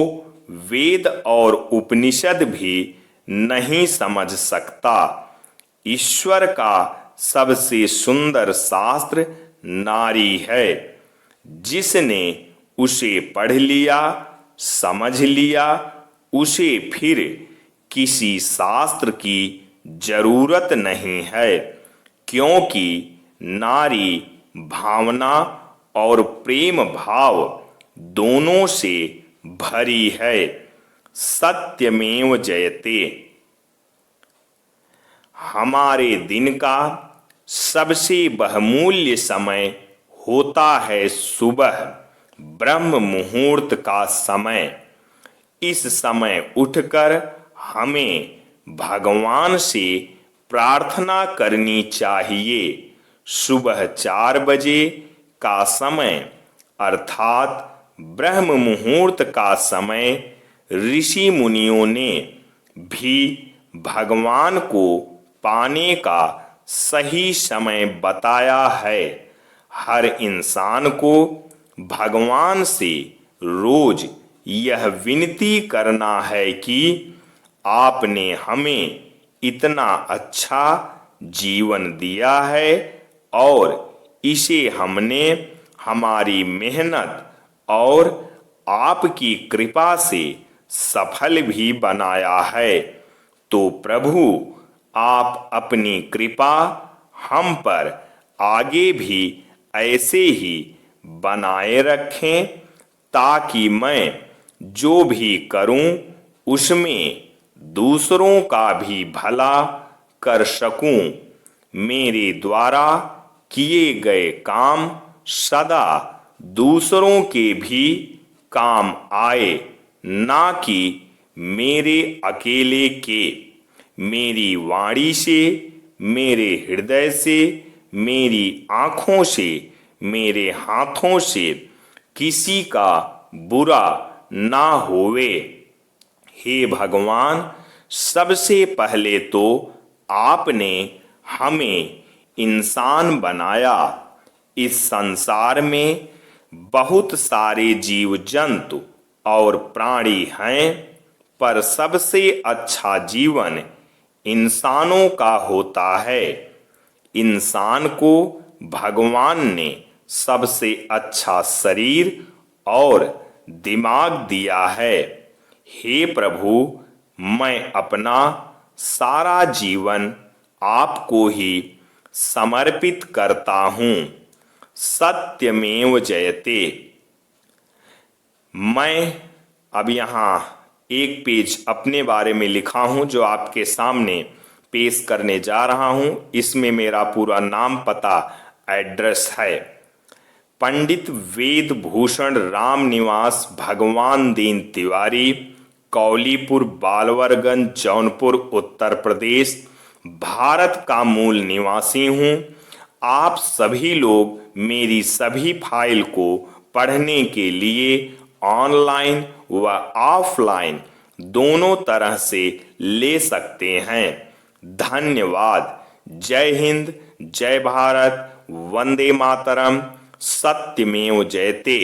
वेद और उपनिषद भी नहीं समझ सकता। ईश्वर का सबसे सुंदर शास्त्र नारी है। जिसने उसे पढ़ लिया समझ लिया उसे फिर किसी शास्त्र की जरूरत नहीं है। क्योंकि नारी भावना और प्रेम भाव दोनों से भरी है। सत्यमेव जयते। हमारे दिन का सबसे बहुमूल्य समय होता है सुबह ब्रह्म मुहूर्त का समय। इस समय उठकर हमें भगवान से प्रार्थना करनी चाहिए। सुबह 4 बजे का समय अर्थात ब्रह्म मुहूर्त का समय ऋषि मुनियों ने भी भगवान को पाने का सही समय बताया है। हर इंसान को भगवान से रोज यह विनती करना है कि आपने हमें इतना अच्छा जीवन दिया है और इसे हमने हमारी मेहनत और आपकी कृपा से सफल भी बनाया है। तो प्रभु आप अपनी कृपा हम पर आगे भी ऐसे ही बनाए रखें ताकि मैं जो भी करूं उसमें दूसरों का भी भला कर सकूं। मेरे द्वारा किए गए काम सदा दूसरों के भी काम आए, ना कि मेरे अकेले के। मेरी वाणी से, मेरे हृदय से, मेरी आँखों से, मेरे हाथों से किसी का बुरा ना होवे। हे भगवान, सबसे पहले तो आपने हमें इंसान बनाया। इस संसार में बहुत सारे जीव जंतु और प्राणी हैं, पर सबसे अच्छा जीवन इंसानों का होता है। इंसान को भगवान ने सबसे अच्छा शरीर और दिमाग दिया है। हे प्रभु, मैं अपना सारा जीवन आपको ही समर्पित करता हूँ। सत्यमेव जयते। मैं अब यहाँ एक पेज अपने बारे में लिखा हूँ जो आपके सामने पेश करने जा रहा हूँ। इसमें मेरा पूरा नाम, पता, एड्रेस है। पंडित वेद भूषण राम निवास भगवान दीन तिवारी, कौलीपुर, बालवरगंज, जौनपुर, उत्तर प्रदेश, भारत का मूल निवासी हूँ। आप सभी लोग मेरी सभी फाइल को पढ़ने के लिए ऑनलाइन व ऑफलाइन दोनों तरह से ले सकते हैं। धन्यवाद। जय हिंद, जय भारत, वंदे मातरम, सत्यमेव जयते।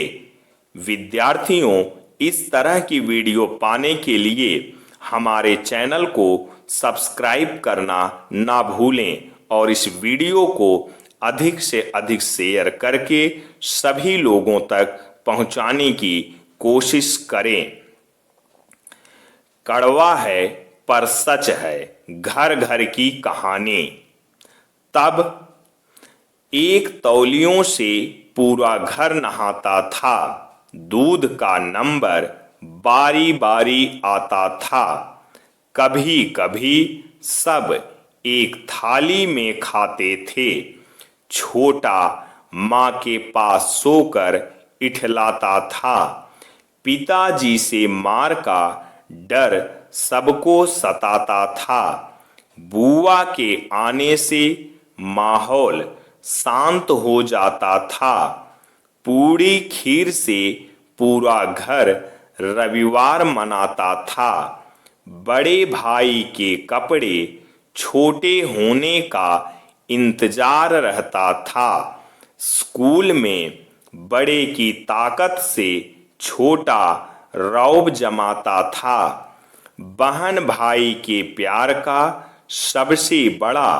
विद्यार्थियों, इस तरह की वीडियो पाने के लिए हमारे चैनल को सब्सक्राइब करना ना भूलें और इस वीडियो को अधिक से अधिक शेयर करके सभी लोगों तक पहुंचाने की कोशिश करें। कड़वा है पर सच है घर घर की कहानी। तब एक तौलियों से पूरा घर नहाता था। दूध का नंबर बारी बारी आता था। कभी कभी सब एक थाली में खाते थे। छोटा माँ के पास सोकर इठलाता था। पिताजी से मार का डर सबको सताता था। बुआ के आने से माहौल शांत हो जाता था। पूरी खीर से पूरा घर रविवार मनाता था। बड़े भाई के कपड़े छोटे होने का इंतजार रहता था। स्कूल में बड़े की ताकत से छोटा रौब जमाता था। बहन भाई के प्यार का सबसे बड़ा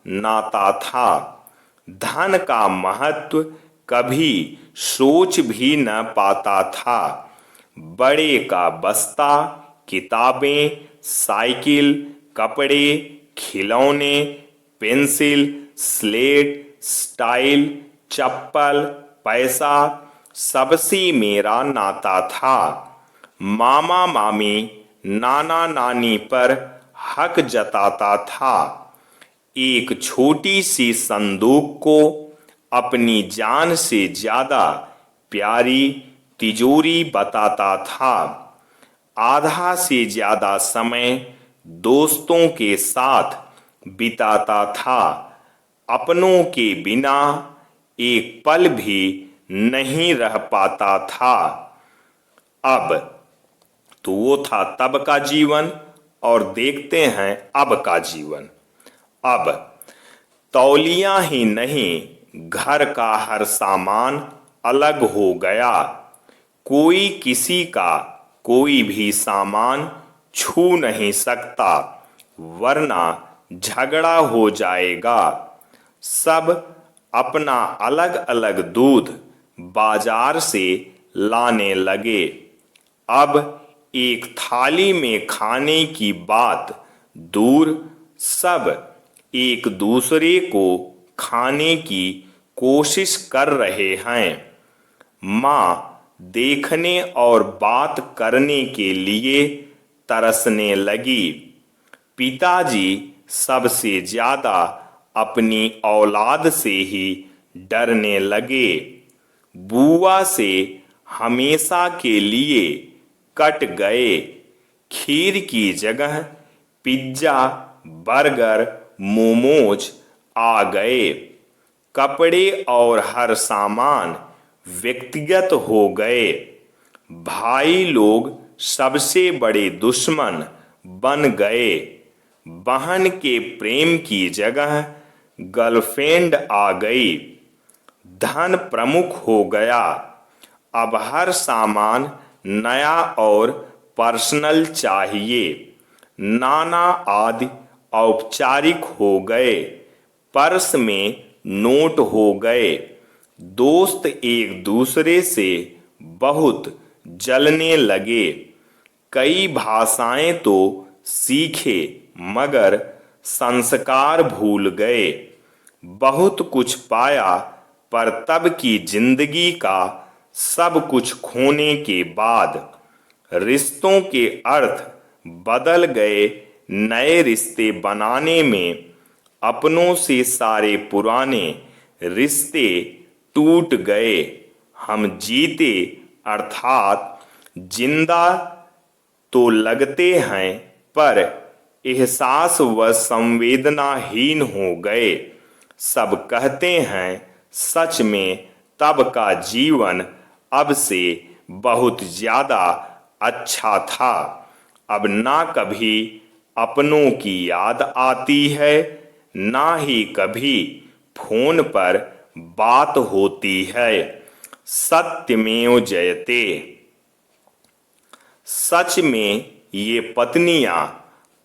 नाता था। धन का महत्व कभी सोच भी न पाता था। बड़े का बस्ता, किताबें, साइकिल, कपड़े, खिलौने, पेंसिल, स्लेट, स्टाइल, चप्पल, पैसा सबसे मेरा नाता था। मामा मामी, नाना नानी पर हक जताता था। एक छोटी सी संदूक को अपनी जान से ज्यादा प्यारी तिजोरी बताता था। आधा से ज्यादा समय दोस्तों के साथ बिताता था। अपनों के बिना एक पल भी नहीं रह पाता था। अब तो वो था तब का जीवन, और देखते हैं अब का जीवन। अब तौलियां ही नहीं, घर का हर सामान अलग हो गया। कोई किसी का कोई भी सामान छू नहीं सकता, वरना झगड़ा हो जाएगा। सब अपना अलग अलग दूध बाजार से लाने लगे। अब एक थाली में खाने की बात दूर, सब एक दूसरे को खाने की कोशिश कर रहे हैं। माँ देखने और बात करने के लिए तरसने लगी। पिताजी सबसे ज्यादा अपनी औलाद से ही डरने लगे। बुआ से हमेशा के लिए कट गए। खीर की जगह पिज्जा, बर्गर, मोमोज आ गए। कपड़े और हर सामान व्यक्तिगत हो गए। भाई लोग सबसे बड़े दुश्मन बन गए। बहन के प्रेम की जगह गर्लफ्रेंड आ गई। धन प्रमुख हो गया। अब हर सामान नया और पर्सनल चाहिए। नाना आदि औपचारिक हो गए। पर्स में नोट हो गए। दोस्त एक दूसरे से बहुत जलने लगे। कई भाषाएं तो सीखे, मगर संस्कार भूल गए। बहुत कुछ पाया, पर तब की जिंदगी का सब कुछ खोने के बाद रिश्तों के अर्थ बदल गए। नए रिश्ते बनाने में अपनों से सारे पुराने रिश्ते टूट गए। हम जीते, अर्थात जिंदा तो लगते हैं, पर एहसास व संवेदनाहीन हो गए। सब कहते हैं सच में तब का जीवन अब से बहुत ज्यादा अच्छा था। अब ना कभी अपनों की याद आती है, ना ही कभी फोन पर बात होती है। सत्यमेव जयते। सच में ये पत्नियां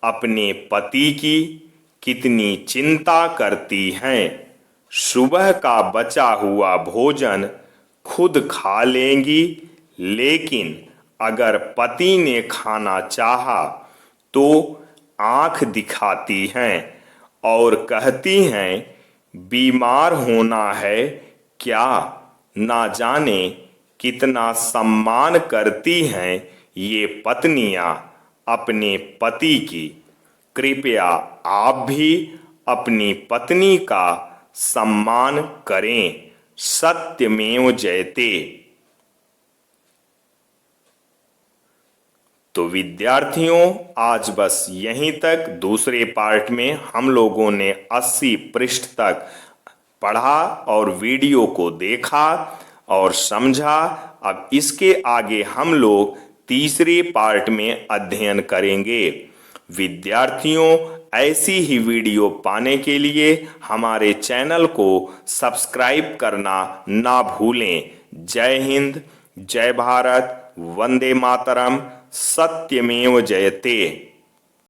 अपने पति की कितनी चिंता करती हैं। सुबह का बचा हुआ भोजन खुद खा लेंगी, लेकिन अगर पति ने खाना चाहा तो आंख दिखाती हैं और कहती हैं, बीमार होना है क्या। ना जाने कितना सम्मान करती हैं ये पत्नियां अपने पति की। कृपया आप भी अपनी पत्नी का सम्मान करें। सत्यमेव जयते। तो विद्यार्थियों, आज बस यहीं तक। दूसरे पार्ट में हम लोगों ने 80 पृष्ठ तक पढ़ा और वीडियो को देखा और समझा। अब इसके आगे हम लोग तीसरे पार्ट में अध्ययन करेंगे। विद्यार्थियों, ऐसी ही वीडियो पाने के लिए हमारे चैनल को सब्सक्राइब करना ना भूलें। जय हिंद, जय भारत, वंदे मातरम, सत्यमेव जयते।